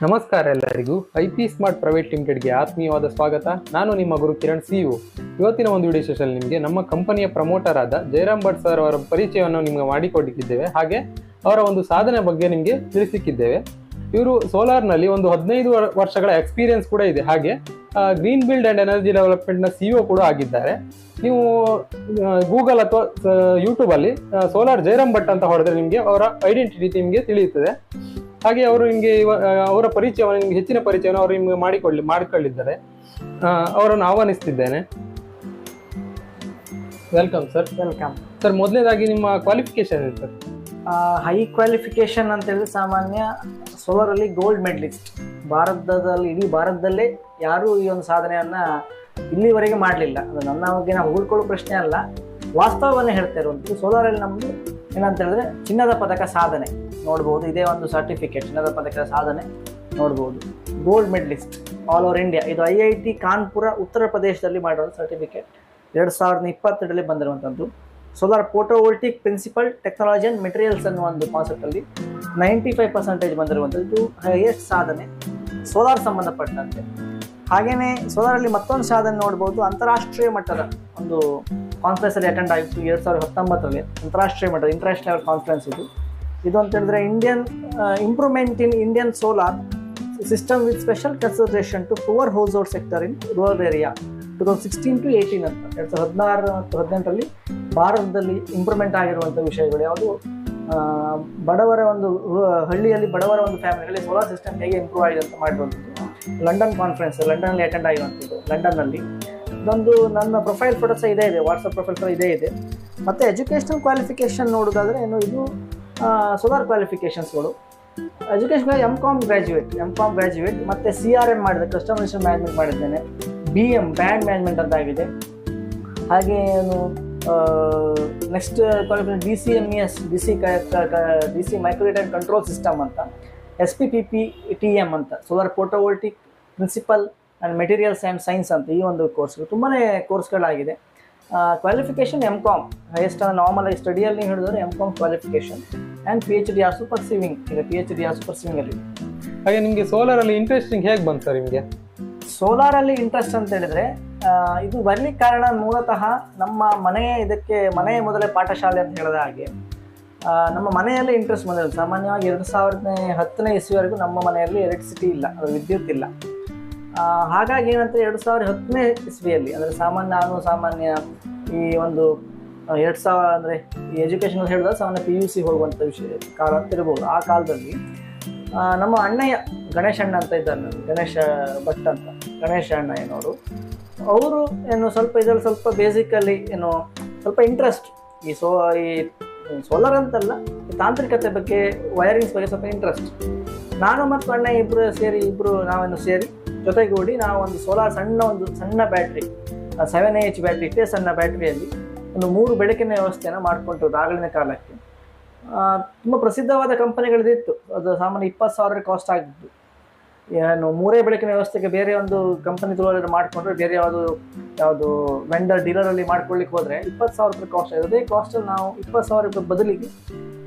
ನಮಸ್ಕಾರ ಎಲ್ಲರಿಗೂ IP smart private ಲಿಮಿಟೆಡ್ಗೆ ಆತ್ಮೀಯವಾದ ಸ್ವಾಗತ. ನಾನು ನಿಮ್ಮ ಗುರು ಕಿರಣ್ ಸಿಇಒ. ಇವತ್ತಿನ ಒಂದು ವಿಡಿಯೋ ಸೆಷನ್ ನಿಮಗೆ ನಮ್ಮ ಕಂಪನಿಯ ಪ್ರಮೋಟರ್ ಆದ ಜಯರಾಮ್ ಭಟ್ ಸರ್ ಅವರ ಪರಿಚಯವನ್ನು ನಿಮಗೆ ಮಾಡಿಕೊಟ್ಟಿದ್ದೇವೆ. ಹಾಗೆ ಅವರ ಒಂದು ಸಾಧನೆ ಬಗ್ಗೆ ನಿಮಗೆ ತಿಳಿಸಿಕ್ಕಿದ್ದೇವೆ. ಇವರು ಸೋಲಾರ್ನಲ್ಲಿ ಒಂದು 15 ವರ್ಷಗಳ ಎಕ್ಸ್ಪೀರಿಯನ್ಸ್ ಕೂಡ ಇದೆ. ಹಾಗೆ ಗ್ರೀನ್ ಬಿಲ್ಡ್ ಅಂಡ್ ಎನರ್ಜಿ ಡೆವಲಪ್ಮೆಂಟ್ನ ಸಿಇಒ ಕೂಡ ಆಗಿದ್ದಾರೆ. ನೀವು ಗೂಗಲ್ ಅಥವಾ ಯೂಟ್ಯೂಬಲ್ಲಿ ಸೋಲಾರ್ ಜಯರಾಮ್ ಭಟ್ ಅಂತ ಹೊಡೆದ್ರೆ ನಿಮಗೆ ಅವರ ಐಡೆಂಟಿಟಿ ನಿಮಗೆ ತಿಳಿಯುತ್ತದೆ. ಹಾಗೆ ಅವರು ನಿಮಗೆ ಅವರ ಪರಿಚಯವನ್ನು ನಿಮಗೆ ಹೆಚ್ಚಿನ ಪರಿಚಯವನ್ನು ಅವರು ನಿಮಗೆ ಮಾಡಿಕೊಳ್ಳಿದ್ದಾರೆ. ಅವರನ್ನು ಆಹ್ವಾನಿಸ್ತಿದ್ದೇನೆ. Welcome sir. ವೆಲ್ಕಮ್ ಸರ್, ಮೊದಲನೇದಾಗಿ ನಿಮ್ಮ ಕ್ವಾಲಿಫಿಕೇಶನ್ ಏನು ಸರ್? ಹೈ ಕ್ವಾಲಿಫಿಕೇಶನ್ ಅಂತ ಹೇಳಿದ್ರೆ ಸಾಮಾನ್ಯ ಸೋಲಾರಲ್ಲಿ ಗೋಲ್ಡ್ ಮೆಡಲಿಸ್ಟ್. ಭಾರತದಲ್ಲಿ ಇಡೀ ಭಾರತದಲ್ಲೇ ಯಾರೂ ಈ ಒಂದು ಸಾಧನೆಯನ್ನ ಇಲ್ಲಿವರೆಗೆ ಮಾಡಲಿಲ್ಲ. ಅದು ನನ್ನ ಬಗ್ಗೆ ನಾವು ಹೊಗಳ್ಕೊಳ್ಳೋ ಪ್ರಶ್ನೆ ಅಲ್ಲ, ವಾಸ್ತವವನ್ನೇ ಹೇಳ್ತಾ ಇರುವಂಥದ್ದು. ಸೋಲಾರಲ್ಲಿ ನಮ್ಮದು ಏನಂತ ಹೇಳಿದ್ರೆ ಚಿನ್ನದ ಪದಕ ಸಾಧನೆ ನೋಡ್ಬೋದು. ಇದೇ ಒಂದು ಸರ್ಟಿಫಿಕೇಟ್, ಚಿನ್ನದ ಪದಕದ ಸಾಧನೆ ನೋಡ್ಬೋದು. Gold medalist all over India. ಇದು IIT ಕಾನ್ಪುರ ಉತ್ತರ ಪ್ರದೇಶದಲ್ಲಿ ಮಾಡಿರೋ ಸರ್ಟಿಫಿಕೇಟ್ 2022ರಲ್ಲಿ ಬಂದಿರುವಂಥದ್ದು. Solar photovoltaic principal technology and materials ಅನ್ನೋ ಒಂದು ಕಾನ್ಸೆಪ್ಟಲ್ಲಿ 95% ಬಂದಿರುವಂಥದ್ದು. ಇದು ಹೈಯೆಸ್ಟ್ ಸಾಧನೆ ಸೋಲಾರ್ ಸಂಬಂಧಪಟ್ಟಂತೆ. ಹಾಗೆಯೇ ಸೋಲಾರಲ್ಲಿ ಮತ್ತೊಂದು ಸಾಧನೆ ನೋಡ್ಬೋದು. ಅಂತಾರಾಷ್ಟ್ರೀಯ ಮಟ್ಟದ ಒಂದು ಕಾನ್ಫರೆನ್ಸಲ್ಲಿ ಅಟೆಂಡ್ ಆಗಿತ್ತು 2019ರಲ್ಲಿ. ಅಂತಾರಾಷ್ಟ್ರೀಯ ಮಟ್ಟದ ಇಂಟರ್ನ್ಯಾಷನಲ್ ಕಾನ್ಫರೆನ್ಸ್ ಇದು ಅಂತ ಹೇಳಿದ್ರೆ Indian improvement in Indian solar system with special consideration to poor household sector in rural area 2016 to 18 ಅಂತ 2016 ಮತ್ತು 2018ರಲ್ಲಿ ಭಾರತದಲ್ಲಿ ಇಂಪ್ರೂವ್ಮೆಂಟ್ ಆಗಿರುವಂಥ ವಿಷಯಗಳು ಯಾವುದು, ಬಡವರ ಒಂದು ಹಳ್ಳಿಯಲ್ಲಿ ಬಡವರ ಒಂದು ಫ್ಯಾಮಿಲಿಗಳಲ್ಲಿ ಸೋಲಾರ್ ಸಿಸ್ಟಮ್ ಹೇಗೆ ಇಂಪ್ರೂವ್ ಆಗಿದೆ ಅಂತ ಮಾಡಿರುವಂಥದ್ದು. ಲಂಡನ್ ಕಾನ್ಫರೆನ್ಸ್, ಲಂಡನ್ನಲ್ಲಿ ಅಟೆಂಡ್ ಆಗಿರುವಂಥದ್ದು. ಲಂಡನ್ನಲ್ಲಿ ಇದೊಂದು ನನ್ನ ಪ್ರೊಫೈಲ್ ಫೋಟೋ ಸಹ ಇದೆ, ವಾಟ್ಸಪ್ ಪ್ರೊಫೈಲ್ ಸಹ ಇದೆ. ಮತ್ತು ಎಜುಕೇಷನಲ್ ಕ್ವಾಲಿಫಿಕೇಷನ್ ನೋಡೋದಾದರೆ ಏನು, ಇದು ಸೋಲಾರ್ ಕ್ವಾಲಿಫಿಕೇಷನ್ಸ್ಗಳು ಎಜುಕೇಷನ್ MCom ಗ್ರ್ಯಾಜುಯೇಟ್ ಮತ್ತು CRM ಮಾಡಿದೆ, ಕಸ್ಟಮೈಸೇಷನ್ ಮ್ಯಾನೇಜ್ಮೆಂಟ್ ಮಾಡಿದ್ದೇನೆ. BM ಬ್ಯಾಂಡ್ ಮ್ಯಾನೇಜ್ಮೆಂಟ್ ಅಂತ ಆಗಿದೆ. ಹಾಗೆ ಏನು next qualification DCMES DC microdata and control system ಅಂತ, SPPPTM ಅಂತ solar photovoltaic principal and materials and science ಅಂತ ಈ ಒಂದು ಕೋರ್ಸ್ಗಳು ತುಂಬಾ ಕೋರ್ಸ್ಗಳಾಗಿದೆ. ಕ್ವಾಲಿಫಿಕೇಷನ್ MCom ಹೈಯೆಸ್ಟ್ ನಾರ್ಮಲ್ ಆಗಿ ಸ್ಟಡಿಯಲ್ಲಿ ಹೇಳಿದ್ರೆ MCom qualification and PhD or supervising ಇದೆ. PhD ಆರ್ ಸೂಪರ್ಸೀವಿಂಗಲ್ಲಿ. ಹಾಗೆ ನಿಮಗೆ ಸೋಲಾರಲ್ಲಿ ಇಂಟ್ರೆಸ್ಟಿಂಗ್ ಹೇಗೆ ಬಂತು ಸರ್? ನಿಮಗೆ ಸೋಲಾರಲ್ಲಿ ಇಂಟ್ರೆಸ್ಟ್ ಅಂತ ಹೇಳಿದ್ರೆ ಇದು ಬರ್ಲಿಕ್ಕೆ ಕಾರಣ ಮೂಲತಃ ನಮ್ಮ ಮನೆಯ ಮೊದಲೇ ಪಾಠಶಾಲೆ ಅಂತ ಹೇಳಿದ ಹಾಗೆ ನಮ್ಮ ಮನೆಯಲ್ಲಿ ಇಂಟ್ರೆಸ್ಟ್ ಬಂದಿರೋದು. ಸಾಮಾನ್ಯವಾಗಿ 2010ನೇ ಇಸ್ವಿವರೆಗೂ ನಮ್ಮ ಮನೆಯಲ್ಲಿ ಎಲೆಕ್ಟ್ರಿಸಿಟಿ ಇಲ್ಲ, ಅದು ವಿದ್ಯುತ್ ಇಲ್ಲ. ಹಾಗಾಗಿ ಏನಂತ 2010ನೇ ಇಸ್ವಿಯಲ್ಲಿ ಅಂದರೆ ಸಾಮಾನ್ಯ ಈ ಒಂದು 2000 ಅಂದರೆ ಈ ಎಜುಕೇಷನ್ ಹೇಳಿದಾಗ ಸಾಮಾನ್ಯ PUC ಹೋಗುವಂಥ ವಿಷಯ ಕಾಲ ಅಂತ ಇರ್ಬೋದು. ಆ ಕಾಲದಲ್ಲಿ ನಮ್ಮ ಅಣ್ಣಯ್ಯ ಗಣೇಶ್ ಅಣ್ಣ ಅಂತ ಇದ್ದಾರೆ, ಗಣೇಶ ಭಟ್ ಅಂತ, ಗಣೇಶ ಅಣ್ಣ ಏನೋರು, ಅವರು ಏನು ಸ್ವಲ್ಪ ಬೇಸಿಕಲಿ ಏನು ಸ್ವಲ್ಪ ಇಂಟ್ರೆಸ್ಟ್ ಈ ಸೋಲಾರ್ ಅಂತಲ್ಲ, ಈ ತಾಂತ್ರಿಕತೆ ಬಗ್ಗೆ, ವೈರಿಂಗ್ಸ್ ಬಗ್ಗೆ ಸ್ವಲ್ಪ ಇಂಟ್ರೆಸ್ಟ್. ನಾನು ಮತ್ತು ಅಣ್ಣ ಇಬ್ಬರು ನಾವೇನು ಸೇರಿ ಜೊತೆಗೂಡಿ ನಾವು ಒಂದು ಸೋಲಾರ್ ಸಣ್ಣ ಬ್ಯಾಟ್ರಿ 7Ah ಬ್ಯಾಟ್ರಿ, ಇಷ್ಟೇ ಸಣ್ಣ ಬ್ಯಾಟ್ರಿಯಲ್ಲಿ ಒಂದು 3 ಬೆಳಕಿನ ವ್ಯವಸ್ಥೆಯನ್ನು ಮಾಡ್ಕೊಂಡಿರೋದು ಆಗಿನ ಕಾಲಕ್ಕೆ. ತುಂಬ ಪ್ರಸಿದ್ಧವಾದ ಕಂಪನಿಗಳಿದಿತ್ತು. ಅದು ಸಾಮಾನ್ಯ 20,000 ಕಾಸ್ಟ್ ಆಗಿದ್ದು. ಏನು 3 ಬೆಳಕಿನ ವ್ಯವಸ್ಥೆಗೆ ಬೇರೆ ಒಂದು ಕಂಪನಿ ತುಲನೆ ಮಾಡಿಕೊಂಡ್ರೆ, ಬೇರೆ ಯಾವುದು ವೆಂಡರ್ ಡೀಲರಲ್ಲಿ ಮಾಡ್ಕೊಳ್ಳಿಕ್ಕೆ ಹೋದರೆ 20,000 ರೂಪಾಯಿ ಕಾಸ್ಟ್ ಆಗಿದೆ. ಅದೇ ಕಾಸ್ಟಲ್ಲಿ ನಾವು 20,000 ರೂಪಾಯಿ ಬದಲಿಗೆ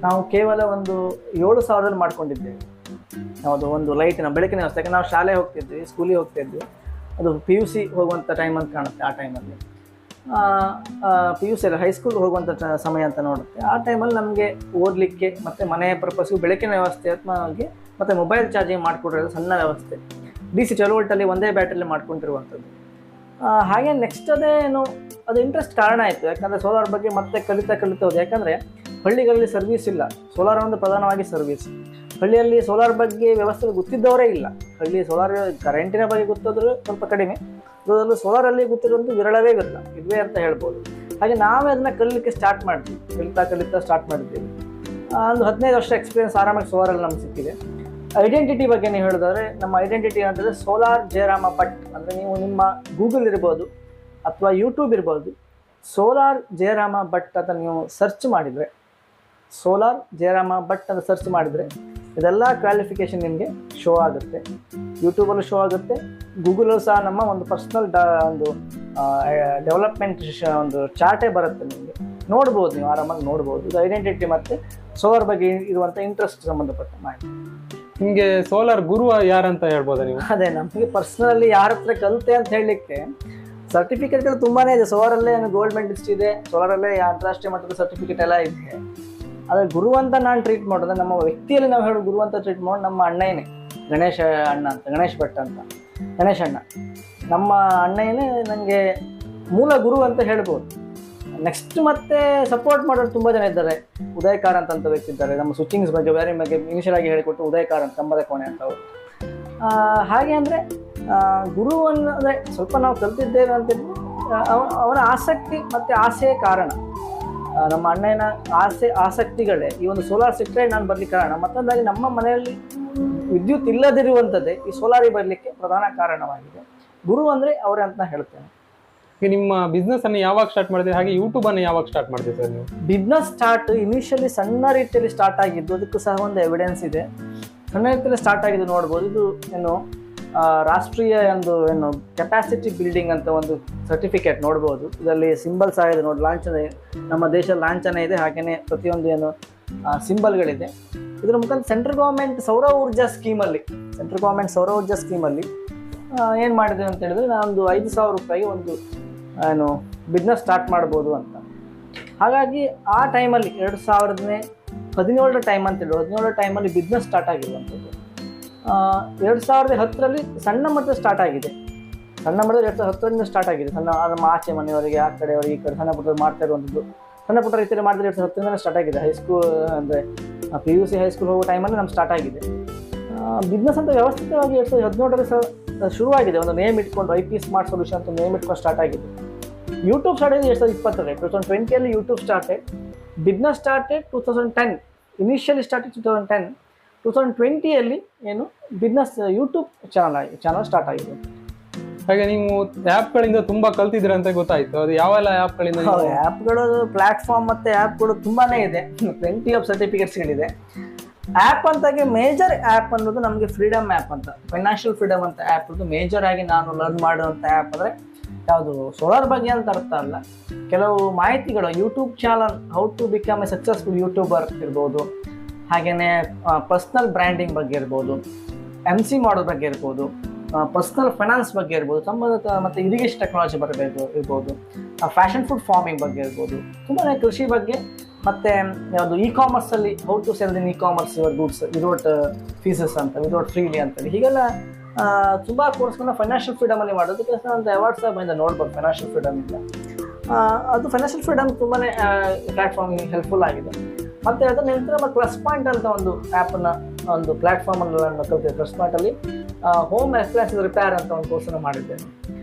ನಾವು ಕೇವಲ ಒಂದು 7,000ದಲ್ಲಿ ಮಾಡ್ಕೊಂಡಿದ್ದೇವೆ. ಯಾವುದು ಒಂದು ಲೈಟಿನ ಬೆಳಕಿನ ವ್ಯವಸ್ಥೆ. ಯಾಕೆ ನಾವು ಶಾಲೆ ಹೋಗ್ತಿದ್ವಿ, ಸ್ಕೂಲಿಗೆ ಹೋಗ್ತಿದ್ವಿ, ಅದು PUC ಹೋಗುವಂಥ ಟೈಮ್ ಅಂತ ಕಾಣುತ್ತೆ. ಆ ಟೈಮಲ್ಲಿ PUC ಹೈಸ್ಕೂಲ್ ಹೋಗುವಂಥ ಸಮಯ ಅಂತ ನೋಡುತ್ತೆ. ಆ ಟೈಮಲ್ಲಿ ನಮಗೆ ಓದಲಿಕ್ಕೆ ಮತ್ತು ಮನೆಯ ಪರ್ಪಸ್ಗೂ ಬೆಳಕಿನ ವ್ಯವಸ್ಥೆ ಮತ್ತು ಮೊಬೈಲ್ ಚಾರ್ಜಿಂಗ್ ಮಾಡಿಕೊಡಿರೋದು ಸಣ್ಣ ವ್ಯವಸ್ಥೆ. DC 12 ವೋಲ್ಟಲ್ಲಿ ಒಂದೇ ಬ್ಯಾಟ್ರಿಯಲ್ಲಿ ಮಾಡ್ಕೊಂಡಿರುವಂಥದ್ದು. ಹಾಗೆ ನೆಕ್ಸ್ಟ್ ಅದು ಇಂಟ್ರೆಸ್ಟ್ ಕಾರಣ ಆಯಿತು. ಯಾಕಂದರೆ ಸೋಲಾರ್ ಬಗ್ಗೆ ಮತ್ತೆ ಕಲಿತಾ ಹೋದೆ. ಯಾಕಂದರೆ ಹಳ್ಳಿಗಳಲ್ಲಿ ಸರ್ವಿಸ್ ಇಲ್ಲ, ಸೋಲಾರ್ ಒಂದು ಪ್ರಧಾನವಾಗಿ ಸರ್ವಿಸ್. ಹಳ್ಳಿಯಲ್ಲಿ ಸೋಲಾರ್ ಬಗ್ಗೆ ವ್ಯವಸ್ಥೆ ಗೊತ್ತಿದ್ದವರೇ ಇಲ್ಲ. ಸೋಲಾರ್ ಕರೆಂಟಿನ ಬಗ್ಗೆ ಗೊತ್ತಾದರೂ ಸ್ವಲ್ಪ ಕಡಿಮೆ, ಅದರಲ್ಲೂ ಸೋಲಾರಲ್ಲಿ ಗೊತ್ತಿರುವಂಥ ವಿರಳವೇ ಇದುವೇ ಅಂತ ಹೇಳ್ಬೋದು. ಹಾಗೆ ನಾವೇ ಅದನ್ನು ಕಲಿಲಿಕ್ಕೆ ಸ್ಟಾರ್ಟ್ ಮಾಡಿದ್ವಿ, ಕಲಿತಾ ಸ್ಟಾರ್ಟ್ ಮಾಡಿದ್ದೀವಿ. ಒಂದು 15 ವರ್ಷ ಎಕ್ಸ್ಪೀರಿಯನ್ಸ್ ಆರಾಮಾಗಿ ಸೋಲಾರಲ್ಲಿ ನಮ್ಗೆ ಸಿಕ್ಕಿದೆ. ಐಡೆಂಟಿಟಿ ಬಗ್ಗೆ ನೀವು ಹೇಳಿದ್ರೆ, ನಮ್ಮ ಐಡೆಂಟಿಟಿ ಅಂತಂದರೆ ಸೋಲಾರ್ ಜಯರಾಮ ಭಟ್. ಅಂದರೆ ನೀವು ನಿಮ್ಮ ಗೂಗಲ್ ಇರ್ಬೋದು ಅಥವಾ ಯೂಟ್ಯೂಬ್ ಇರ್ಬೋದು, ಸೋಲಾರ್ ಜಯರಾಮ ಭಟ್ ಅಂತ ನೀವು ಸರ್ಚ್ ಮಾಡಿದರೆ, ಸೋಲಾರ್ ಜಯರಾಮ ಭಟ್ ಅಂತ ಸರ್ಚ್ ಮಾಡಿದರೆ ಇದೆಲ್ಲ ಕ್ವಾಲಿಫಿಕೇಷನ್ ನಿಮಗೆ ಶೋ ಆಗುತ್ತೆ. ಯೂಟ್ಯೂಬಲ್ಲೂ ಶೋ ಆಗುತ್ತೆ, ಗೂಗಲಲ್ಲೂ ಸಹ ನಮ್ಮ ಒಂದು ಪರ್ಸ್ನಲ್ ಒಂದು ಡೆವಲಪ್ಮೆಂಟ್ ಒಂದು ಚಾರ್ಟೇ ಬರುತ್ತೆ. ನಿಮಗೆ ನೋಡ್ಬೋದು, ನೀವು ಆರಾಮಾಗಿ ನೋಡ್ಬೋದು. ಇದು ಐಡೆಂಟಿಟಿ ಮತ್ತು ಸೋಲಾರ್ ಬಗ್ಗೆ ಇರುವಂಥ ಇಂಟ್ರೆಸ್ಟ್ ಸಂಬಂಧಪಟ್ಟ ಮಾಹಿತಿ. ನಿಮ್ಗೆ ಸೋಲಾರ್ ಗುರು ಯಾರಂತ ಹೇಳ್ಬೋದಾ ನೀವು? ಅದೇ ನಮಗೆ ಪರ್ಸನಲಿ ಯಾರ ಹತ್ರ ಕಲಿತೆ ಅಂತ ಹೇಳಲಿಕ್ಕೆ ಸರ್ಟಿಫಿಕೇಟ್ಗಳು ತುಂಬಾನೇ ಇದೆ. ಸೋಲಾರಲ್ಲೇ ಗೋಲ್ಡ್ ಮೆಡಲಿಸ್ಟ್ ಇದೆ, ಸೋಲಾರಲ್ಲೇ ಅಂತಾರಾಷ್ಟ್ರೀಯ ಮಟ್ಟದ ಸರ್ಟಿಫಿಕೇಟ್ ಎಲ್ಲ ಇದೆ. ಆದರೆ ಗುರು ಅಂತ ನಾನು ಟ್ರೀಟ್ ಮಾಡೋದು, ನಮ್ಮ ವ್ಯಕ್ತಿಯಲ್ಲಿ ನಾವು ಹೇಳೋ ಗುರು ಅಂತ ಟ್ರೀಟ್ ಮಾಡೋದು ನಮ್ಮ ಅಣ್ಣನೇ ಗಣೇಶ ಅಣ್ಣ ಅಂತ, ಗಣೇಶ್ ಭಟ್ ಅಂತ, ಗಣೇಶ್ ಅಣ್ಣ ನಮ್ಮ ಅಣ್ಣನೇ ನನಗೆ ಮೂಲ ಗುರು ಅಂತ ಹೇಳ್ಬೋದು. ನೆಕ್ಸ್ಟ್ ಮತ್ತೆ ಸಪೋರ್ಟ್ ಮಾಡೋರು ತುಂಬ ಜನ ಇದ್ದಾರೆ. ಉದಯ್ ಕಾರಂತ್ ಅಂತ ವ್ಯಕ್ತಿ ಇದ್ದಾರೆ, ನಮ್ಮ ಸ್ವಿಚಿಂಗ್ಸ್ ಬಗ್ಗೆ ವೈರಿಂಗ್ ಬಗ್ಗೆ ಇನಿಷಿಯಲ್ ಆಗಿ ಹೇಳಿಕೊಟ್ಟು ಉದಯ್ ಕಾರಂತ್ ಕಂಬದ ಕೋಣೆ ಅಂತ ಅವರು. ಹಾಗೆ ಅಂದರೆ ಗುರು ಅಂದರೆ ಸ್ವಲ್ಪ ನಾವು ಕಲ್ತಿದ್ದೇವೆ ಅಂತ ಅವರ ಆಸಕ್ತಿ ಮತ್ತು ಆಸೆಯೇ ಕಾರಣ. ನಮ್ಮ ಅಣ್ಣನ ಆಸಕ್ತಿಗಳೇ ಈ ಒಂದು ಸೋಲಾರ್ ಸೆಕ್ಟರ್ ನಾನು ಬರ್ಲಿಕ್ಕೆ ಕಾರಣ. ಮತ್ತೊಂದಾಗಿ ನಮ್ಮ ಮನೆಯಲ್ಲಿ ವಿದ್ಯುತ್ ಇಲ್ಲದಿರುವಂಥದ್ದೇ ಈ ಸೋಲಾರಿಗೆ ಬರಲಿಕ್ಕೆ ಪ್ರಧಾನ ಕಾರಣವಾಗಿದೆ. ಗುರು ಅಂದರೆ ಅವರೇ ಅಂತ ಹೇಳ್ತೇನೆ. ನಿಮ್ಮ ಬಿಸ್ನೆಸ್ ಅನ್ನು ಯಾವಾಗ ಸ್ಟಾರ್ಟ್ ಮಾಡಿದ್ರಿ, ಹಾಗೆ ಯೂಟ್ಯೂಬ್ ಅನ್ನು ಯಾವಾಗ ಸ್ಟಾರ್ಟ್ ಮಾಡಿದ್ರಿ ಸರ್ ನೀವು? ಬಿಸ್ನೆಸ್ ಸ್ಟಾರ್ಟ್ ಇನಿಷಿಯಲಿ ಸಣ್ಣ ರೀತಿಯಲ್ಲಿ ಸ್ಟಾರ್ಟ್ ಆಗಿದ್ದು, ಅದಕ್ಕೂ ಸಹ ಒಂದು ಎವಿಡೆನ್ಸ್ ಇದೆ. ಸಣ್ಣ ರೀತಿಯಲ್ಲಿ ಸ್ಟಾರ್ಟ್ ಆಗಿದ್ದು ನೋಡ್ಬೋದು. ಇದು ಏನು ರಾಷ್ಟ್ರೀಯ ಒಂದು ಏನು ಕೆಪಾಸಿಟಿ ಬಿಲ್ಡಿಂಗ್ ಅಂತ ಒಂದು ಸರ್ಟಿಫಿಕೇಟ್ ನೋಡ್ಬೋದು. ಇದರಲ್ಲಿ ಸಿಂಬಲ್ಸ್ ಆಗಿದೆ ನೋಡಿ, ಲಾಂಛನ, ನಮ್ಮ ದೇಶದ ಲಾಂಛನ ಇದೆ, ಹಾಗೆಯೇ ಪ್ರತಿಯೊಂದು ಏನು ಸಿಂಬಲ್ಗಳಿದೆ. ಇದರ ಮುಖಾಂತರ ಸೆಂಟ್ರಲ್ ಗೌರ್ಮೆಂಟ್ ಸೌರ ಊರ್ಜಾ ಸ್ಕೀಮಲ್ಲಿ ಏನು ಮಾಡಿದೆ ಅಂತ ಹೇಳಿದ್ರೆ, ನಾನೊಂದು 5,000 ರೂಪಾಯಿಗೆ ಒಂದು ಏನು ಬಿಸ್ನೆಸ್ ಸ್ಟಾರ್ಟ್ ಮಾಡ್ಬೋದು ಅಂತ. ಹಾಗಾಗಿ ಆ ಟೈಮಲ್ಲಿ 2017 ಟೈಮ್ ಅಂತ ಹೇಳಿ 17 ಟೈಮಲ್ಲಿ ಬಿಸ್ನೆಸ್ ಸ್ಟಾರ್ಟ್ ಆಗಿರುವಂಥದ್ದು. 2010ರಲ್ಲಿ ಸಣ್ಣ ಮಟ್ಟದ ಸ್ಟಾರ್ಟ್ ಆಗಿದೆ. ಸಣ್ಣ ಮಟ್ಟದ 2010ರಿಂದ ಸ್ಟಾರ್ಟ್ ಆಗಿದೆ. ನಮ್ಮ ಆಚೆ ಮನೆಯವರಿಗೆ, ಆ ಕಡೆಯವರಿಗೆ, ಈ ಕಡೆ ಸಣ್ಣ ಪುಟ್ಟ ಮಾಡ್ತಾ ಇರುವಂಥದ್ದು. ಸಣ್ಣ ಪುಟ್ಟ ರೀತಿಯಲ್ಲಿ ಮಾಡಿದ್ರೆ 2010ರಿಂದ ಸ್ಟಾರ್ಟ್ ಆಗಿದೆ. ಹೈಸ್ಕೂಲ್ ಅಂದರೆ PUC ಹೈಸ್ಕೂಲ್ ಹೋಗೋ ಟೈಮಲ್ಲಿ ನಮ್ಗೆ ಸ್ಟಾರ್ಟ್ ಆಗಿದೆ. ಬಿಸ್ನೆಸ್ ಅಂತ ವ್ಯವಸ್ಥಿತವಾಗಿ 2017ರಲ್ಲಿ ಶುರುವಾಗಿದೆ. ಒಂದು ನೇಮ್ ಇಟ್ಕೊಂಡು IP ಸ್ಮಾರ್ಟ್ ಸೊಲ್ಯೂಷನ್ ಅಂತ ನೇಮ್ ಇಟ್ಕೊಂಡು ಸ್ಟಾರ್ಟ್ ಆಗಿದೆ. ಯೂಟ್ಯೂಬ್ ಸ್ಟಾರ್ಟ್ ಆಗಿದೆ 2020ರಲ್ಲಿ. 2020ಯಲ್ಲಿ YouTube started. Business started 2010. Initially started 2010. 2020ಯಲ್ಲಿ ಏನು ಬಿಸ್ನೆಸ್ ಯೂಟ್ಯೂಬ್ ಚಾನಲ್ ಸ್ಟಾರ್ಟ್ ಆಗಿದೆ. ಹಾಗೆ ನೀವು ಆ್ಯಪ್ಗಳಿಂದ ತುಂಬ ಕಲ್ತಿದ್ದೀರ ಅಂತ ಗೊತ್ತಾಯ್ತು. ಅದು ಯಾವೆಲ್ಲ ಆ್ಯಪ್ಗಳಿಂದ? ಆ್ಯಪ್ಗಳು, ಪ್ಲಾಟ್ಫಾರ್ಮ್ ಮತ್ತು ಆ್ಯಪ್ಗಳು ತುಂಬಾ ಇದೆ. ಪ್ಲೆಂಟಿ ಆಫ್ ಸರ್ಟಿಫಿಕೇಟ್ಸ್ಗಳಿದೆ. ಆ್ಯಪ್ ಅಂತಾಗೆ ಮೇಜರ್ ಆ್ಯಪ್ ಅನ್ನೋದು ನಮಗೆ ಫ್ರೀಡಮ್ ಆ್ಯಪ್ ಅಂತ, ಫೈನಾನ್ಷಿಯಲ್ ಫ್ರೀಡಮ್ ಅಂತ ಆ್ಯಪ್. ಅದು ಮೇಜರ್ ಆಗಿ ನಾನು ಲರ್ನ್ ಮಾಡುವಂಥ ಆ್ಯಪ್ ಅಂದರೆ ಯಾವುದು ಸೋಲಾರ್ ಬಗ್ಗೆ ಅಂತ ಅರ್ಥ ಅಲ್ಲ, ಕೆಲವು ಮಾಹಿತಿಗಳು. YouTube channel, how to become a successful YouTuber ಇರ್ಬೋದು, ಹಾಗೆಯೇ ಪರ್ಸ್ನಲ್ ಬ್ರ್ಯಾಂಡಿಂಗ್ ಬಗ್ಗೆ ಇರ್ಬೋದು, MC ಮಾಡೋದ್ರ ಬಗ್ಗೆ ಇರ್ಬೋದು, ಪರ್ಸ್ನಲ್ ಫೈನಾನ್ಸ್ ಬಗ್ಗೆ ಇರ್ಬೋದು, ಮತ್ತು ಇರಿಗೇಷನ್ ಟೆಕ್ನಾಲಜಿ ಬರಬೇಕು ಇರ್ಬೋದು, ಫ್ಯಾಷನ್ ಫುಡ್ ಫಾರ್ಮಿಂಗ್ ಬಗ್ಗೆ ಇರ್ಬೋದು, ತುಂಬಾ ಕೃಷಿ ಬಗ್ಗೆ, ಮತ್ತು ಯಾವುದು ಕಾಮರ್ಸಲ್ಲಿ how to sell in commerce your goods without fees ಅಂತ, ವಿದೌಟ್ ಫ್ರೀಲಿ ಅಂತೇಳಿ ಹೀಗೆಲ್ಲ ತುಂಬ ಕೋರ್ಸ್ಗಳನ್ನ ಫೈನಾನ್ಷಿಯಲ್ ಫ್ರೀಡಮಲ್ಲಿ ಮಾಡೋದಕ್ಕೆ ಒಂದು ಅವಾರ್ಡ್ಸ್ ಬಂದ ನೋಡ್ಬೋದು. ಫೈನಾನ್ಷಿಯಲ್ ಫ್ರೀಡಮ್ ಇಂದ ಅದು ಫೈನಾನ್ಷಿಯಲ್ ಫ್ರೀಡಮ್ ತುಂಬಾ ಪ್ಲ್ಯಾಟ್ಫಾರ್ಮಿಗೆ ಹೆಲ್ಪ್ಫುಲ್ ಆಗಿದೆ. ಮತ್ತು ಅದರ ನಂತರ ಮತ್ತು ಪ್ಲಸ್ ಪಾಯಿಂಟ್ ಅಂತ ಒಂದು ಆ್ಯಪನ್ನು, ಒಂದು ಪ್ಲ್ಯಾಟ್ಫಾರ್ಮಲ್ಲಿ ನಾನು ಕಲಿತಿದ್ದೆ. ಪ್ಲಸ್ ಪಾಯಿಂಟಲ್ಲಿ ಹೋಮ್ ಅಪ್ಲಯನ್ಸಸ್ ರಿಪೇರ್ ಅಂತ ಒಂದು ಕೋರ್ಸನ್ನು ಮಾಡಿದ್ದೇನೆ.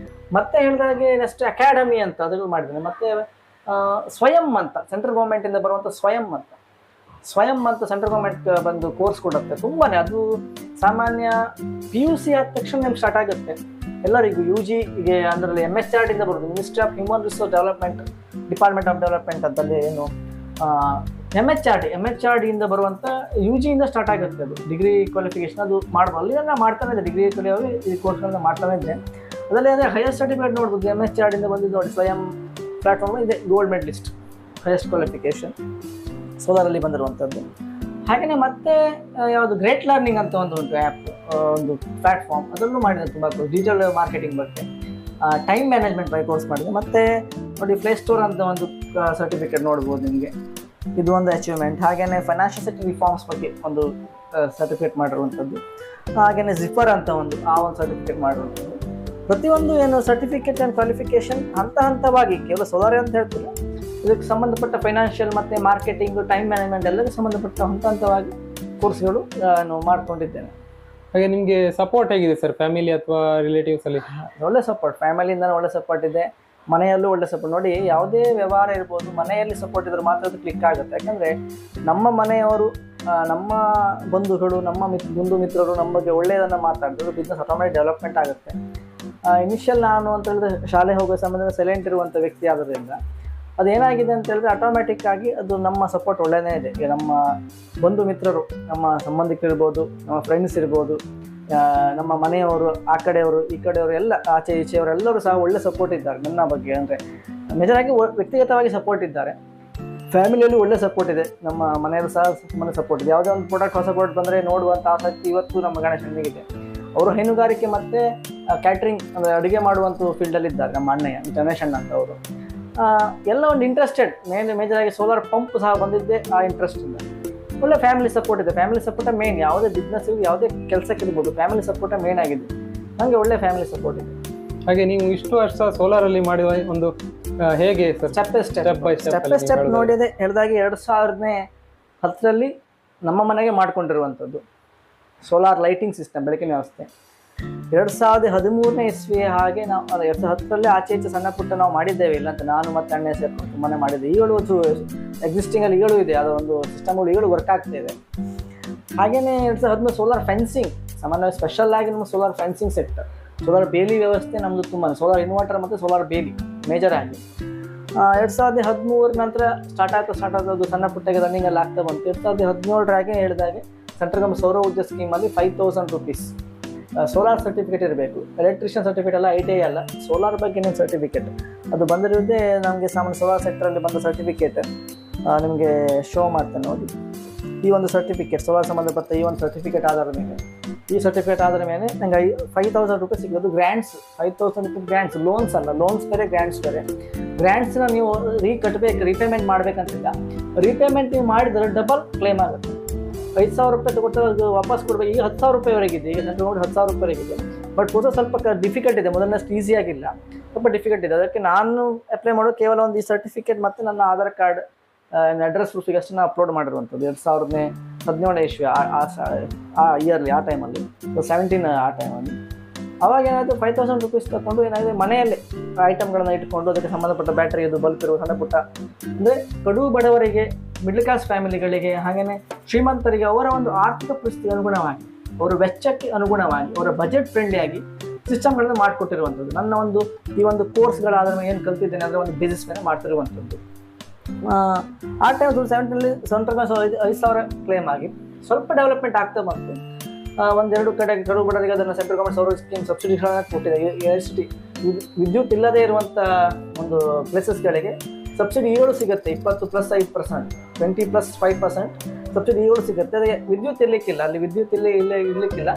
ಮತ್ತೆ ಹೇಳಿದಾಗೆ ನೆಕ್ಸ್ಟ್ ಅಕಾಡೆಮಿ ಅಂತ ಅದನ್ನು ಮಾಡಿದ್ದೇನೆ. ಮತ್ತು ಸ್ವಯಂ ಅಂತ ಸೆಂಟ್ರಲ್ ಗೌರ್ಮೆಂಟಿಂದ ಬರುವಂಥ ಸ್ವಯಂ ಅಂತ ಸೆಂಟ್ರಲ್ ಗೌರ್ಮೆಂಟ್ ಬಂದು ಕೋರ್ಸ್ ಕೊಡುತ್ತೆ. ತುಂಬಾ ಅದು ಸಾಮಾನ್ಯ PUC ಆದ ತಕ್ಷಣ ನಮ್ಗೆ ಸ್ಟಾರ್ಟ್ ಆಗುತ್ತೆ ಎಲ್ಲರಿಗೂ. UGಗೆ ಅದರಲ್ಲಿ MHRDಯಿಂದ ಬರೋದು, ministry of human resource development, department of development ಅಂತಲ್ಲಿ ಏನು MHRDಯಿಂದ ಬರುವಂಥ UGಯಿಂದ ಸ್ಟಾರ್ಟ್ ಆಗುತ್ತೆ. ಅದು ಡಿಗ್ರಿ ಕ್ವಾಲಿಫಿಕೇಷನ್ ಅದು ಮಾಡ್ಬೋದು. ಇದನ್ನು ಮಾಡ್ತಾನೆ ಇದೆ, ಡಿಗ್ರಿ ಕಲಿಯೋರು ಈ ಕೋರ್ಸ್ಗಳನ್ನ ಮಾಡ್ತಾನೆ ಇದೆ. ಅದರಲ್ಲಿ ಅಂದರೆ ಹೈಯರ್ ಸರ್ಟಿಫಿಕೇಟ್ ನೋಡ್ಬೋದು. MHRDಯಿಂದ ಬಂದಿದ್ದು ನೋಡಿ, ಸ್ವಯಂ ಪ್ಲ್ಯಾಟ್ಫಾರ್ಮ್ ಇದೆ, ಗೋಲ್ಡ್ ಮೆಡಲಿಸ್ಟ್, ಹೈಯೆಸ್ಟ್ ಕ್ವಾಲಿಫಿಕೇಷನ್ ಸೋಲಾರಲ್ಲಿ ಬಂದಿರುವಂಥದ್ದು. ಹಾಗೆಯೇ ಮತ್ತೆ ಯಾವುದು ಗ್ರೇಟ್ ಲರ್ನಿಂಗ್ ಅಂತ ಒಂದು ಉಂಟು ಆ್ಯಪ್, ಒಂದು ಪ್ಲ್ಯಾಟ್ಫಾರ್ಮ್, ಅದನ್ನು ಮಾಡಿದೆ. ತುಂಬ ಡಿಜಿಟಲ್ ಮಾರ್ಕೆಟಿಂಗ್ ಬಗ್ಗೆ, ಟೈಮ್ ಮ್ಯಾನೇಜ್ಮೆಂಟ್ ಬಗ್ಗೆ ಕೋರ್ಸ್ ಮಾಡಿದೆ. ಮತ್ತು ನೋಡಿ ಪ್ಲೇ ಸ್ಟೋರ್ ಅಂತ ಒಂದು ಸರ್ಟಿಫಿಕೇಟ್ ನೋಡ್ಬೋದು ನಿಮಗೆ, ಇದು ಒಂದು ಅಚೀವ್ಮೆಂಟ್. ಹಾಗೆಯೇ ಫೈನಾನ್ಷಿಯಲ್ ಸೆಕ್ಟರ್ ರಿಫಾರ್ಮ್ಸ್ ಬಗ್ಗೆ ಒಂದು ಸರ್ಟಿಫಿಕೇಟ್ ಮಾಡಿರುವಂಥದ್ದು. ಹಾಗೆಯೇ ಜಿಫರ್ ಅಂತ ಒಂದು ಸರ್ಟಿಫಿಕೇಟ್ ಮಾಡಿರುವಂಥದ್ದು. ಪ್ರತಿಯೊಂದು ಏನು ಸರ್ಟಿಫಿಕೇಟ್ ಆ್ಯಂಡ್ ಕ್ವಾಲಿಫಿಕೇಷನ್ ಹಂತವಾಗಿ, ಕೇವಲ ಸೋಲಾರ್ ಅಂತ ಹೇಳ್ತಿಲ್ಲ, ಇದಕ್ಕೆ ಸಂಬಂಧಪಟ್ಟ ಫೈನಾನ್ಷಿಯಲ್ ಮತ್ತು ಮಾರ್ಕೆಟಿಂಗು, ಟೈಮ್ ಮ್ಯಾನೇಜ್ಮೆಂಟ್ ಎಲ್ಲದಕ್ಕೆ ಸಂಬಂಧಪಟ್ಟ ಹಂತವಾಗಿ ಕೋರ್ಸ್ಗಳು ನಾನು ಮಾಡ್ಕೊಂಡಿದ್ದೇನೆ. ಹಾಗೆ ನಿಮಗೆ ಸಪೋರ್ಟ್ ಹೇಗಿದೆ ಸರ್, ಫ್ಯಾಮಿಲಿ ಅಥವಾ ರಿಲೇಟಿವ್ಸ್ ಅಲ್ಲಿ? ಒಳ್ಳೆ ಸಪೋರ್ಟ್, ಫ್ಯಾಮಿಲಿಯಿಂದ ಒಳ್ಳೆ ಸಪೋರ್ಟ್ ಇದೆ, ಮನೆಯಲ್ಲೂ ಒಳ್ಳೆ ಸಪೋರ್ಟ್. ನೋಡಿ, ಯಾವುದೇ ವ್ಯವಹಾರ ಇರ್ಬೋದು, ಮನೆಯಲ್ಲಿ ಸಪೋರ್ಟ್ ಇದ್ರೆ ಮಾತ್ರ ಅದು ಕ್ಲಿಕ್ ಆಗುತ್ತೆ. ಯಾಕಂದರೆ ನಮ್ಮ ಮನೆಯವರು, ನಮ್ಮ ಬಂಧುಗಳು, ನಮ್ಮ ಬಂಧು ಮಿತ್ರರು ನಮ್ಮ ಬಗ್ಗೆ ಒಳ್ಳೆಯದನ್ನು ಮಾತಾಡಿದ್ರು ಬಿಸ್ನೆಸ್ ಆಟೋಮೆಟಿಕ್ ಡೆವಲಪ್ಮೆಂಟ್ ಆಗುತ್ತೆ. ಇನಿಷಿಯಲ್ ನಾನು ಅಂತ ಹೇಳಿದ್ರೆ ಶಾಲೆ ಹೋಗೋ ಸಂಬಂಧ ಸೈಲೆಂಟ್ ಇರುವಂಥ ವ್ಯಕ್ತಿ ಆಗೋದ್ರಿಂದ ಅದೇನಾಗಿದೆ ಅಂತ ಹೇಳಿದ್ರೆ ಆಟೋಮ್ಯಾಟಿಕ್ ಆಗಿ ಅದು ನಮ್ಮ ಸಪೋರ್ಟ್ ಒಳ್ಳೆಯದೇ ಇದೆ. ಈಗ ನಮ್ಮ ಬಂಧು ಮಿತ್ರರು, ನಮ್ಮ ಸಂಬಂಧಿಕರಿರ್ಬೋದು, ನಮ್ಮ ಫ್ರೆಂಡ್ಸ್ ಇರ್ಬೋದು, ನಮ್ಮ ಮನೆಯವರು, ಆ ಕಡೆಯವರು ಈ ಕಡೆಯವರು ಎಲ್ಲ ಆಚೆ ಈಚೆಯವರೆಲ್ಲರೂ ಸಹ ಒಳ್ಳೆ ಸಪೋರ್ಟ್ ಇದ್ದಾರೆ ನನ್ನ ಬಗ್ಗೆ. ಅಂದರೆ ಮೇಜರಾಗಿ ವ್ಯಕ್ತಿಗತವಾಗಿ ಸಪೋರ್ಟ್ ಇದ್ದಾರೆ. ಫ್ಯಾಮಿಲಿಯಲ್ಲಿ ಒಳ್ಳೆ ಸಪೋರ್ಟ್ ಇದೆ, ನಮ್ಮ ಮನೆಯಲ್ಲಿ ಸಹ ಮನೆ ಸಪೋರ್ಟ್ ಇದೆ. ಯಾವುದೇ ಒಂದು ಪ್ರಾಡಕ್ಟ್ ಹೊಸ ಪ್ರಾಡಕ್ಟ್ ಬಂದರೆ ನೋಡುವಂಥ ಆಸಕ್ತಿ ಇವತ್ತು ನಮ್ಮ ಗಣೇಶ್ ಅಣ್ಣನಿಗಿದೆ. ಅವರು ಹೈನುಗಾರಿಕೆ ಮತ್ತು ಕ್ಯಾಟ್ರಿಂಗ್ ಅಂದರೆ ಅಡುಗೆ ಮಾಡುವಂಥ ಫೀಲ್ಡಲ್ಲಿ ಇದ್ದಾರೆ ನಮ್ಮ ಅಣ್ಣಯ್ಯ ಗಣೇಶ್ ಅಣ್ಣ ಅಂತ ಅವರು. ಎಲ್ಲ ಒಂದು ಇಂಟ್ರೆಸ್ಟೆಡ್, ಮೇಜರಾಗಿ ಸೋಲಾರ್ ಪಂಪ್ ಸಹ ಬಂದಿದ್ದೆ ಆ ಇಂಟ್ರೆಸ್ಟಿಂದ. ಒಳ್ಳೆ ಫ್ಯಾಮಿಲಿ ಸಪೋರ್ಟ್ ಇದೆ. ಫ್ಯಾಮಿಲಿ ಸಪೋರ್ಟ ಮೇನ್, ಯಾವುದೇ ಬಿಸ್ನೆಸ್ ಯಾವುದೇ ಕೆಲಸಕ್ಕೆ ಇರ್ಬೋದು, ಫ್ಯಾಮಿಲಿ ಸಪೋರ್ಟ ಮೇನ್ ಆಗಿದೆ. ನನಗೆ ಒಳ್ಳೆ ಫ್ಯಾಮಿಲಿ ಸಪೋರ್ಟ್ ಇದೆ. ಹಾಗೆ ನೀವು ಇಷ್ಟು ವರ್ಷ ಸೋಲಾರಲ್ಲಿ ಮಾಡಿದ ಒಂದು ಹೇಗೆ ಸರ್? ಸ್ಟೆಪ್ ಬೈ ಸ್ಟೆಪ್ ನೋಡಿದೆ. ಹೇಳಿದಾಗೆ 2010ರಲ್ಲಿ ನಮ್ಮ ಮನೆಗೆ ಮಾಡ್ಕೊಂಡಿರುವಂಥದ್ದು ಸೋಲಾರ್ ಲೈಟಿಂಗ್ ಸಿಸ್ಟಮ್, ಬೆಳಕಿನ ವ್ಯವಸ್ಥೆ. 2013ನೇ ಇಸ್ವಿ ಹಾಗೆ ನಾವು 2010ರಲ್ಲಿ ಆಚೆ ಈಚೆ ಸಣ್ಣ ಪುಟ್ಟ ನಾವು ಮಾಡಿದ್ದೇವೆ, ಇಲ್ಲ ಅಂತ ನಾನು ಮತ್ತು ಅಣ್ಣ ಸೇರ್ಕೊಂಡು ತುಂಬಾ ಮಾಡಿದ್ದೆ. ಈಗಳು ಎಕ್ಸಿಸ್ಟಿಂಗಲ್ಲಿ ಈಗಳು ಇದೆ, ಅದು ಒಂದು ಸಿಸ್ಟಮ್ಗಳು ಈಗಳು ವರ್ಕ್ ಆಗ್ತಾಯಿದೆ. ಹಾಗೆಯೇ 2013 ಸೋಲಾರ್ ಫೆನ್ಸಿಂಗ್, ಸಾಮಾನ್ಯವಾಗಿ ಸ್ಪೆಷಲ್ ಆಗಿ ನಮ್ಮ ಸೋಲಾರ್ ಫೆನ್ಸಿಂಗ್ ಸೆಕ್ಟರ್, ಸೋಲಾರ್ ಬೇಲಿ ವ್ಯವಸ್ಥೆ ನಮ್ಮದು ತುಂಬ, ಸೋಲಾರ್ ಇನ್ವರ್ಟರ್ ಮತ್ತು ಸೋಲಾರ್ ಬೇಲಿ ಮೇಜರ್ ಆಗಿ 2013 ನಂತರ ಸ್ಟಾರ್ಟ್ ಆಗೋದು ಸಣ್ಣ ಪುಟ್ಟಗೆ ರನ್ನಿಂಗಲ್ಲಿ ಆಗ್ತಾ ಬಂತು. 2017 ಹೇಳಿದಾಗೆ ಸೆಂಟ್ರಲ್ ಗವರ್ಮೆಂಟ್ ಸೌರ ಊರ್ಜಾ ಸ್ಕೀಮಲ್ಲಿ 5000 ರೂಪೀಸ್ ಸೋಲಾರ್ ಸರ್ಟಿಫಿಕೇಟ್ ಇರಬೇಕು. ಎಲೆಕ್ಟ್ರಿಷಿಯನ್ ಸರ್ಟಿಫಿಕೇಟ್ ಅಲ್ಲ, ITI ಅಲ್ಲ, ಸೋಲಾರ್ ಬಗ್ಗೆ ಇನ್ನೊಂದು ಸರ್ಟಿಫಿಕೇಟ್ ಅದು ಬಂದಿರೋದೇ ನಮಗೆ. ಸಾಮಾನ್ಯ ಸೋಲಾರ್ ಸೆಕ್ಟರಲ್ಲಿ ಬಂದ ಸರ್ಟಿಫಿಕೇಟ್ ನಿಮಗೆ ಶೋ ಮಾಡ್ತೇನೆ ನೋಡಿ. ಈ ಒಂದು ಸರ್ಟಿಫಿಕೇಟ್ ಸೋಲಾರ್ ಸಂಬಂಧಪಟ್ಟ ಈ ಒಂದು ಸರ್ಟಿಫಿಕೇಟ್ ಆಧಾರದ ಮೇಲೆ, ಈ ಸರ್ಟಿಫಿಕೇಟ್ ಆಧಾರ ಮೇಲೆ ನಂಗೆ 5000 ರೂಪಾಯಿ ಸಿಗೋದು. ಗ್ರ್ಯಾಂಟ್ಸ್ 5000 ರೂಪಾಯಿ ಗ್ರ್ಯಾಂಟ್ಸ್, ಲೋನ್ಸ್ ಅಲ್ಲ, ಲೋನ್ಸ್ ಬೇರೆ ಗ್ರ್ಯಾಂಟ್ಸ್ ಬೇರೆ. ಗ್ರ್ಯಾಂಟ್ಸ್ನ ನೀವು ರೀಪೇಮೆಂಟ್ ಮಾಡಬೇಕಂತಿಲ್ಲ. ರೀಪೇಮೆಂಟ್ ನೀವು ಮಾಡಿದರೆ ಡಬಲ್ ಕ್ಲೇಮ್ ಆಗುತ್ತೆ. 5000 ರೂಪಾಯಿ ತಗೊಟ್ಟು ಅದು ವಾಪಸ್ ಕೊಡಬೇಕು. ಈಗ 10,000 ರೂಪಾಯಿವರೆಗಿದೆ, ಈಗ ಸೆಂಟ್ರಲ್ ಗೌರ್ಮೆಂಟ್ 10,000 ರೂಪಾಯಿವರೆಗಿದೆ. ಬಟ್ ಸ್ವಲ್ಪ ಡಿಫಿಕಲ್ಟ್ ಇದೆ, ಮೊದಲನಷ್ಟು ಈಸಿ ಆಗಿಲ್ಲ, ಸ್ವಲ್ಪ ಡಿಫಿಕಲ್ಟ್ ಇದೆ. ಅದಕ್ಕೆ ನಾನು ಅಪ್ಲೈ ಮಾಡೋದು ಕೇವಲ ಒಂದು ಈ ಸರ್ಟಿಫಿಕೇಟ್ ಮತ್ತು ನನ್ನ ಆಧಾರ್ ಕಾರ್ಡ್ ಅಡ್ರೆಸ್ ಪ್ರೂಫಿಗೆ ಅಷ್ಟು ನಾನು ಅಪ್ಲೋಡ್ ಮಾಡಿರುವಂಥದ್ದು. 2017 ಇಸ್ವಿ ಆ ಇಯರ್ಲಿ, ಆ ಟೈಮಲ್ಲಿ 17 ಆ ಟೈಮಲ್ಲಿ. ಅವಾಗ ಏನಾಯಿತು, 5000 ರೂಪೀಸ್ ತಗೊಂಡು ಏನಾಗಿದೆ ಮನೆಯಲ್ಲೇ ಐಟಮ್ಗಳನ್ನ ಇಟ್ಕೊಂಡು ಅದಕ್ಕೆ ಸಂಬಂಧಪಟ್ಟ ಬ್ಯಾಟ್ರಿ ಇದು ಬಲ್ಪ್ ಇರುವ ಸಣ್ಣ ಪುಟ್ಟ, ಅಂದರೆ ಕಡು ಬಡವರಿಗೆ, ಮಿಡ್ಲ್ ಕ್ಲಾಸ್ ಫ್ಯಾಮಿಲಿಗಳಿಗೆ, ಹಾಗೆಯೇ ಶ್ರೀಮಂತರಿಗೆ ಅವರ ಒಂದು ಆರ್ಥಿಕ ಪರಿಸ್ಥಿತಿಗೆ ಅನುಗುಣವಾಗಿ, ಅವರ ವೆಚ್ಚಕ್ಕೆ ಅನುಗುಣವಾಗಿ, ಅವರ ಬಜೆಟ್ ಫ್ರೆಂಡ್ಲಿಯಾಗಿ ಸಿಸ್ಟಮ್ಗಳನ್ನು ಮಾಡಿಕೊಟ್ಟಿರುವಂಥದ್ದು. ನನ್ನ ಒಂದು ಈ ಒಂದು ಕೋರ್ಸ್ಗಳಾದ ಏನು ಕಲ್ತಿದ್ದೇನೆ ಅಂದರೆ ಒಂದು ಬಿಸ್ನೆಸ್ ಮೇಲೆ ಮಾಡ್ತಿರುವಂಥದ್ದು. ಆ ಟೈಮ್ 2017ರಲ್ಲಿ ಸೆಂಟ್ರಲ್ ಗವರ್ಮೆಂಟ್ 5,000 ಕ್ಲೇಮ್ ಆಗಿ ಸ್ವಲ್ಪ ಡೆವಲಪ್ಮೆಂಟ್ ಆಗ್ತಾ ಬಂತು. ಒಂದೆರಡು ಕಡೆ ಕಡು ಬಡವರಿಗೆ ಅದನ್ನು ಸೆಂಟ್ರಲ್ ಗವರ್ಮೆಂಟ್ ಸೌರ ಸ್ಕೀಮ್ ಸಬ್ಸಿಡಿಗಳನ್ನು ಕೊಟ್ಟಿದೆ. ಎಲೆಕ್ಟ್ರಿಸಿಟಿ ವಿದ್ಯುತ್ ಇಲ್ಲದೇ ಇರುವಂಥ ಒಂದು ಪ್ಲೇಸಸ್ಗಳಿಗೆ ಸಬ್ಸಿಡಿ ಈಗಳು ಸಿಗುತ್ತೆ. 20+5%, 20+5% ಸಬ್ಸಿಡಿ ಈಗಳು ಸಿಗುತ್ತೆ. ಅದಕ್ಕೆ ವಿದ್ಯುತ್ ಇರಲಿಕ್ಕಿಲ್ಲ, ಅಲ್ಲಿ ವಿದ್ಯುತ್ ಇರಲಿಕ್ಕಿಲ್ಲ,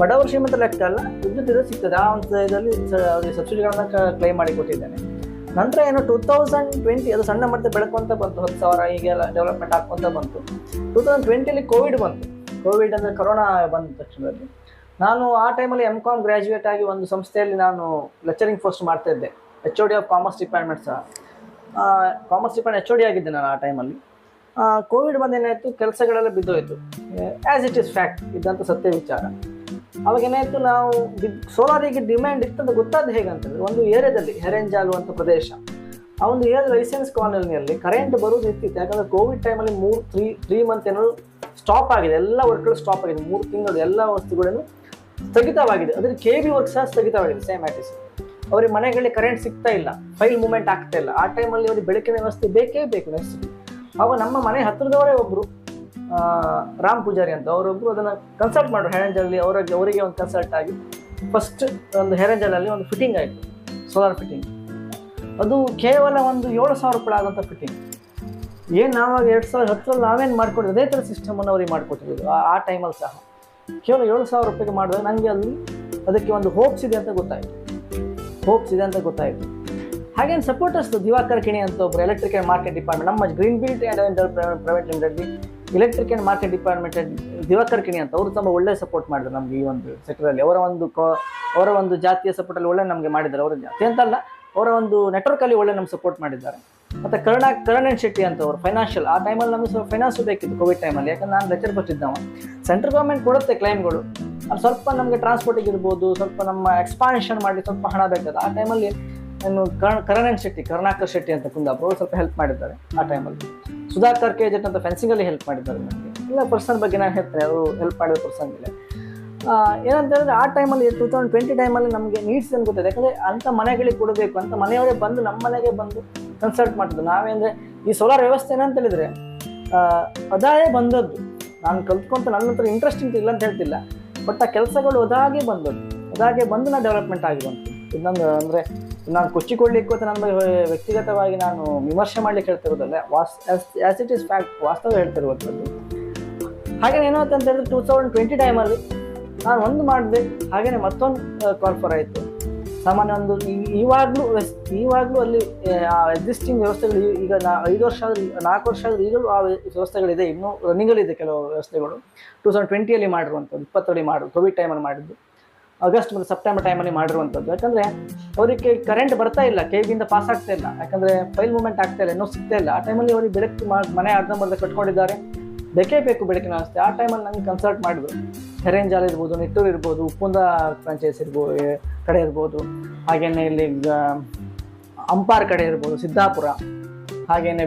ಬಡವರು ಶ್ರೀಮಂತ ಲೆಕ್ಕ ಅಲ್ಲ, ವಿದ್ಯುತ್ ಇದು ಸಿಗ್ತದೆ. ಆ ಒಂದು ಇದರಲ್ಲಿ ಸಬ್ಸಿಡಿಗಳನ್ನು ಕ್ಲೈಮ್ ಮಾಡಿ ಕೊಟ್ಟಿದ್ದೇನೆ. ನಂತರ ಏನು 2020 ಅದು ಸಣ್ಣ ಮಟ್ಟ ಬೆಳಕೊಂತ ಬಂತು, 10,000 ಹೀಗೆಲ್ಲ ಡೆವಲಪ್ಮೆಂಟ್ ಆಗ್ಕೊಂತ ಬಂತು. 2020ಲಿ ಕೋವಿಡ್ ಬಂತು. ಕೋವಿಡ್ ಅಂದರೆ ಕೊರೋನಾ ಬಂದ ತಕ್ಷಣದಲ್ಲಿ ನಾನು ಆ ಟೈಮಲ್ಲಿ MCOM ಗ್ರ್ಯಾಜುಯೇಟ್ ಆಗಿ ಒಂದು ಸಂಸ್ಥೆಯಲ್ಲಿ ನಾನು ಲೆಕ್ಚರಿಂಗ್ ಪೋಸ್ಟ್ ಮಾಡ್ತಾಯಿದ್ದೆ, HOD ಆಫ್ ಕಾಮರ್ಸ್ ಡಿಪಾರ್ಟ್ಮೆಂಟ್ ಸಹ. ಕಾಮರ್ಸ್ ಡಿಪಾರ್ಟ್ಮೆಂಟ್ HOD ಆಗಿದ್ದೆ ನಾನು ಆ ಟೈಮಲ್ಲಿ. ಕೋವಿಡ್ ಬಂದೇನಾಯಿತು, ಕೆಲಸಗಳೆಲ್ಲ ಬಿದ್ದೋಯಿತು. ಆ್ಯಸ್ ಇಟ್ ಈಸ್ ಫ್ಯಾಕ್ಟ್, ಇದ್ದಂಥ ಸತ್ಯ ವಿಚಾರ. ಅವಾಗ ಏನಾಯಿತು, ನಾವು ಸೋಲಾರಿಗೆ ಡಿಮ್ಯಾಂಡ್ ಇತ್ತಂತ ಗೊತ್ತಾದ ಹೇಗಂತಂದರೆ, ಒಂದು ಏರಿಯಾದಲ್ಲಿ ಹೆರೆಂಜಾಲು ಅಂತ ಪ್ರದೇಶ, ಆ ಒಂದು ಏರಿಯಾದ ಲೈಸೆನ್ಸ್ ಕಾಲೋನಿಯಲ್ಲಿ ಕರೆಂಟ್ ಬರೋದು ಇರ್ತಿತ್ತು. ಯಾಕಂದರೆ ಕೋವಿಡ್ ಟೈಮಲ್ಲಿ 3 ಮಂತ್ ಏನೋ ಸ್ಟಾಪ್ ಆಗಿದೆ, ಎಲ್ಲ ವರ್ಕ್ಗಳು ಸ್ಟಾಪ್ ಆಗಿದೆ. 3 ತಿಂಗಳು ಎಲ್ಲ ವಸ್ತುಗಳನ್ನು ಸ್ಥಗಿತವಾಗಿದೆ. ಅದರ KB ವರ್ಕ್ ಸಹ ಸ್ಥಗಿತವಾಗಿದೆ. ಸೇಮ್ ಆಟಿಸ್ ಅವ್ರಿಗೆ ಮನೆಗಳಲ್ಲಿ ಕರೆಂಟ್ ಸಿಗ್ತಾ ಇಲ್ಲ, ಫೈಲ್ ಮೂವ್ಮೆಂಟ್ ಆಗ್ತಾ ಇಲ್ಲ. ಆ ಟೈಮಲ್ಲಿ ಅವ್ರಿಗೆ ಬೆಳಕಿನ ವ್ಯವಸ್ಥೆ ಬೇಕೇ ಬೇಕು ನೆಕ್ಸ್ಟ್. ಆವಾಗ ನಮ್ಮ ಮನೆ ಹತ್ತಿರದವರೇ ಒಬ್ಬರು ರಾಮ್ ಪೂಜಾರಿ ಅಂತ ಅವರೊಬ್ಬರು ಅದನ್ನು ಕನ್ಸಲ್ಟ್ ಮಾಡಿದ್ರು ಹೆರೆಂಜಲ್ಲಿ. ಅವರಿಗೆ ಒಂದು ಕನ್ಸಲ್ಟ್ ಆಗಿ ಫಸ್ಟ್ ಒಂದು ಹೆರೆಂಜಲಲ್ಲಿ ಒಂದು ಫಿಟ್ಟಿಂಗ್ ಆಯಿತು, ಸೋಲಾರ್ ಫಿಟ್ಟಿಂಗ್. ಅದು ಕೇವಲ ಒಂದು 7,000 ರೂಪಾಯಿ ಆಗೋಂಥ ಫಿಟ್ಟಿಂಗ್. ಏನು ನಾವಾಗ 2010ರಲ್ಲಿ ನಾವೇನು ಮಾಡ್ಕೊಟ್ಟಿದ್ದು ಅದೇ ಥರ ಸಿಸ್ಟಮನ್ನು ಅವ್ರಿಗೆ ಮಾಡಿಕೊಟ್ಟಿದ್ದು. ಆ ಟೈಮಲ್ಲಿ ಸಹ ಕೇವಲ 7,000 ರೂಪಾಯಿಗೆ ಮಾಡಿದಾಗ ನನಗೆ ಅಲ್ಲಿ ಅದಕ್ಕೆ ಒಂದು ಹೋಪ್ಸ್ ಇದೆ ಅಂತ ಗೊತ್ತಾಯಿತು. ಹಾಗೇನು ಸಪೋರ್ಟರ್ಸ್ ದಿವಾಕರ್ ಕಿಣಿ ಅಂತ ಒಬ್ಬರು ಎಲೆಕ್ಟ್ರಿಕಲ್ ಮಾರ್ಕೆಟ್ ಡಿಪಾರ್ಟ್ಮೆಂಟ್, ನಮ್ಮ green built and private limited electric and market department Diwakar Kini ಅಂತ ಅವರು ತುಂಬ ಒಳ್ಳೆ ಸಪೋರ್ಟ್ ಮಾಡಿದ್ರು ನಮಗೆ ಈ ಒಂದು ಸೆಕ್ಟರಲ್ಲಿ. ಅವರ ಒಂದು ಜಾತಿಯ ಸಪೋರ್ಟಲ್ಲಿ ಒಳ್ಳೆ ನಮಗೆ ಮಾಡಿದ್ದಾರೆ. ಅವರ ಜಾತಿ ಅಂತಲ್ಲ, ಅವರ ಒಂದು ನೆಟ್ವರ್ಕಲ್ಲಿ ಒಳ್ಳೆ ನಮ್ಗೆ ಸಪೋರ್ಟ್ ಮಾಡಿದ್ದಾರೆ. ಮತ್ತು ಕರಣ್ ಶೆಟ್ಟಿ ಅಂತ ಅವರು ಫೈನಾನ್ಷಿಯಲ್, ಆ ಟೈಮಲ್ಲಿ ನಮಗೆ ಸ್ವಲ್ಪ ಫೈನಾನ್ಸ್ ಬೇಕಿತ್ತು ಕೋವಿಡ್ ಟೈಮಲ್ಲಿ. ಯಾಕಂದ್ರೆ ನಾನು ಲೆಕ್ಚರ್ ಬರ್ತಿದ್ದವ. ಸೆಂಟ್ರಲ್ ಗೌರ್ಮೆಂಟ್ ಕೊಡುತ್ತೆ ಕ್ಲೈಮ್ಗಳು, ಅದು ಸ್ವಲ್ಪ ನಮಗೆ ಟ್ರಾನ್ಸ್ಪೋರ್ಟಿಗೆ ಇರ್ಬೋದು, ಸ್ವಲ್ಪ ನಮ್ಮ ಎಕ್ಸ್ಪಾನ್ಷನ್ ಮಾಡಿ ಸ್ವಲ್ಪ ಹಣ ಬೇಕಾದ. ಆ ಟೈಮಲ್ಲಿ ನಾನು ಕರುಣಾಕರ್ ಶೆಟ್ಟಿ ಅಂತ ಕುಂದಾಪುರ ಅವರು ಸ್ವಲ್ಪ ಹೆಲ್ಪ್ ಮಾಡಿದ್ದಾರೆ ಆ ಟೈಮಲ್ಲಿ. ಸುಧಾಕರ್ KJ ಅಂತ ಫೆನ್ಸಿಂಗಲ್ಲಿ ಹೆಲ್ಪ್ ಮಾಡಿದ್ದಾರೆ ನನಗೆ. ಇಲ್ಲ ಪರ್ಸನ್ ಬಗ್ಗೆ ನಾನು ಹೇಳ್ತೇನೆ, ಅವರು ಹೆಲ್ಪ್ ಮಾಡಿದ ಪರ್ಸನ್ ಮೇಲೆ. ಏನಂತ ಹೇಳಿದ್ರೆ ಆ ಟೈಮಲ್ಲಿ 2020 ಟೈಮಲ್ಲಿ ನಮಗೆ ನೀಡ್ಸ್ ಅಂತ ಗೊತ್ತಿದೆ. ಯಾಕಂದರೆ ಅಂಥ ಮನೆಗಳಿಗೆ ಕೊಡಬೇಕು ಅಂತ ಮನೆಯವರೇ ಬಂದು ನಮ್ಮ ಮನೆಗೆ ಬಂದು ಕನ್ಸಲ್ಟ್ ಮಾಡ್ತಿದ್ದು. ನಾವೇಂದರೆ ಈ ಸೋಲಾರ್ ವ್ಯವಸ್ಥೆ ಏನಂತ ಹೇಳಿದರೆ ಅದಾಗೇ ಬಂದದ್ದು. ನಾನು ಕಲ್ತ್ಕೊಂತ ನನ್ನ ಹತ್ರ ಇಂಟ್ರೆಸ್ಟ್ ಇಲ್ಲ ಅಂತ ಹೇಳ್ತಿಲ್ಲ, ಬಟ್ ಆ ಕೆಲಸಗಳು ಅದಾಗೆ ಬಂದು ನಾನು ಡೆವಲಪ್ಮೆಂಟ್ ಆಗಿರುವಂಥದ್ದು. ಇನ್ನೊಂದು ಅಂದರೆ ನಾನು ಕೊಚ್ಚಿಕೊಳ್ಳಿಕ್ಕೂ ಅಂತ ನನ್ನ ವ್ಯಕ್ತಿಗತವಾಗಿ ನಾನು ವಿಮರ್ಶೆ ಮಾಡ್ಲಿಕ್ಕೆ ಹೇಳ್ತಿರೋದಲ್ಲ, ಆಸ್ ಇಟ್ ಈಸ್ ಫ್ಯಾಕ್ಟ್, ವಾಸ್ತವ ಹೇಳ್ತಿರುವಂಥದ್ದು. ಹಾಗೇನೆ ಏನಾಯ್ತು ಅಂತ ಹೇಳಿದ್ರೆ 2020 ಟೈಮಲ್ಲಿ ನಾನು ಒಂದು ಮಾಡಿದೆ, ಹಾಗೆಯೇ ಮತ್ತೊಂದು ಕಾಲ್ ಫಾರ್ ಆಯಿತು. ಸಾಮಾನ್ಯ ಒಂದು ಇವಾಗಲೂ ಅಲ್ಲಿ ಎಕ್ಸಿಸ್ಟಿಂಗ್ ವ್ಯವಸ್ಥೆಗಳು ಈಗ 5 ವರ್ಷ ಆದರೂ 4 ವರ್ಷ ಆದರೂ ಈಗಲೂ ಆ ವ್ಯವಸ್ಥೆಗಳಿದೆ, ಇನ್ನೂ ರನ್ನಿಂಗಲ್ಲಿದೆ ಕೆಲವು ವ್ಯವಸ್ಥೆಗಳು. 2020 ಮಾಡಿರುವಂಥದ್ದು, 2020 ಮಾಡಿದ್ರು, ಕೋವಿಡ್ ಟೈಮಲ್ಲಿ ಮಾಡಿದ್ದು, ಆಗಸ್ಟ್ ಮತ್ತು ಸೆಪ್ಟೆಂಬರ್ ಟೈಮಲ್ಲಿ ಮಾಡಿರುವಂಥದ್ದು. ಯಾಕಂದರೆ ಅವರಿಗೆ ಕರೆಂಟ್ ಬರ್ತಾ ಇಲ್ಲ, ಕೇಬಿಂದ ಪಾಸ್ ಆಗ್ತಾ ಇಲ್ಲ, ಯಾಕಂದರೆ ಫೈಲ್ ಮೂವ್ಮೆಂಟ್ ಆಗ್ತಾ ಇಲ್ಲ, ಇನ್ನೂ ಸಿಗ್ತಾ ಇಲ್ಲ. ಆ ಟೈಮಲ್ಲಿ ಅವರಿಗೆ ಬೆಳಕು ಮನೆ ಅರ್ಧಂಬರ್ಧ ಕಟ್ಕೊಂಡಿದ್ದಾರೆ, ಬೇಕೇ ಬೇಕು ಬೆಳಕಿನ ವ್ಯವಸ್ಥೆ. ಆ ಟೈಮಲ್ಲಿ ನನಗೆ ಕನ್ಸಲ್ಟ್ ಮಾಡಿದ್ರು. ಹೆರೆಂಜಾಲ್ ಇರ್ಬೋದು, ನಿಟ್ಟೂರು ಇರ್ಬೋದು, ಉಪ್ಪುಂದ ಫ್ರಾಂಚೈಸ್ ಇರ್ಬೋದು ಕಡೆ ಇರ್ಬೋದು, ಹಾಗೆಯೇ ಇಲ್ಲಿ ಅಂಪಾರ್ ಕಡೆ ಇರ್ಬೋದು, ಸಿದ್ದಾಪುರ, ಹಾಗೆಯೇ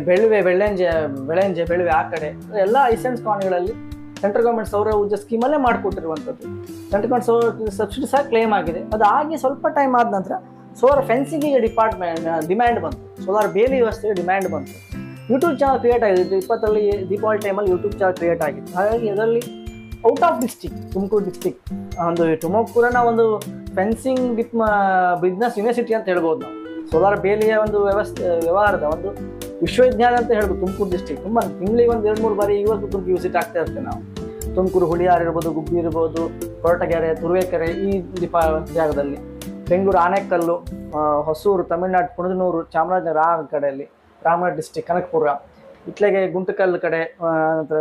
ಬೆಳೆಂಜೆ ಆ ಕಡೆ ಎಲ್ಲ ಐಸೆನ್ಸ್ ಕಾಲೋನಿಗಳಲ್ಲಿ ಸೆಂಟ್ರಲ್ ಗೌರ್ಮೆಂಟ್ ಸೌರ ಊರ್ಜಾ ಸ್ಕೀಮಲ್ಲೇ ಮಾಡಿಕೊಟ್ಟಿರುವಂಥದ್ದು. ಸೆಂಟ್ರಲ್ ಗೌರ್ಮೆಂಟ್ ಸೌರ ಸಬ್ಸಿಡಿ ಸಹ ಕ್ಲೇಮ್ ಆಗಿದೆ. ಅದಾಗಿ ಸ್ವಲ್ಪ ಟೈಮ್ ಆದ ನಂತರ ಸೋಲಾರ್ ಫೆನ್ಸಿಂಗಿಗೆ ಡಿಮ್ಯಾಂಡ್ ಬಂತು, ಸೋಲಾರ್ ಬೇಲಿ ವ್ಯವಸ್ಥೆಗೆ ಡಿಮ್ಯಾಂಡ್ ಬಂತು. ಯೂಟ್ಯೂಬ್ ಚಾನಲ್ ಕ್ರಿಯೇಟ್ ಆಗಿದೆ 2020 ದೀಪಾವಳಿ ಟೈಮಲ್ಲಿ ಯೂಟ್ಯೂಬ್ ಚಾನಲ್ ಕ್ರಿಯೇಟ್ ಆಗಿತ್ತು. ಹಾಗಾಗಿ ಅದರಲ್ಲಿ out of district, Tumakuru district, ತುಮಕೂರನ್ನ ಒಂದು ಫೆನ್ಸಿಂಗ್ ಬಿಸ್ನೆಸ್ ಯೂನಿವರ್ಸಿಟಿ ಅಂತ ಹೇಳ್ಬೋದು ನಾವು. ಸೋಲಾರ್ ಬೇಲಿಯ ಒಂದು ವ್ಯವಹಾರದ ಒಂದು ವಿಶ್ವವಿದ್ಯಾಲಯ ಅಂತ ಹೇಳ್ಬೋದು ತುಮಕೂರು ಡಿಸ್ಟಿಕ್. ತುಂಬ ತಿಂಗಳಿಗೆ ಒಂದು 2-3 ಬಾರಿ ಇವತ್ತು ತುಮಕೂರು ವಿಸಿಟ್ ಆಗ್ತಾ ಇರ್ತೇವೆ ನಾವು. ತುಮಕೂರು ಹುಳಿಯಾರು ಇರ್ಬೋದು, ಗುಬ್ಬಿ ಇರ್ಬೋದು, ಕೊರಟಗೆರೆ, ತುರುವೇಕೆರೆ, ಈ ಜಾಗದಲ್ಲಿ. ಬೆಂಗಳೂರು ಆನೆಕಲ್ಲು, ಹೊಸೂರು, ತಮಿಳುನಾಡು ಪುಣದನೂರು, ಚಾಮರಾಜನಗರ ಆ ಕಡೆಯಲ್ಲಿ, ರಾಮನಗರ ಡಿಸ್ಟಿಕ್, ಕನಕಪುರ, ಇಟ್ಲೆಗೆ ಗುಂಟಕಲ್ ಕಡೆ, ನಂತರ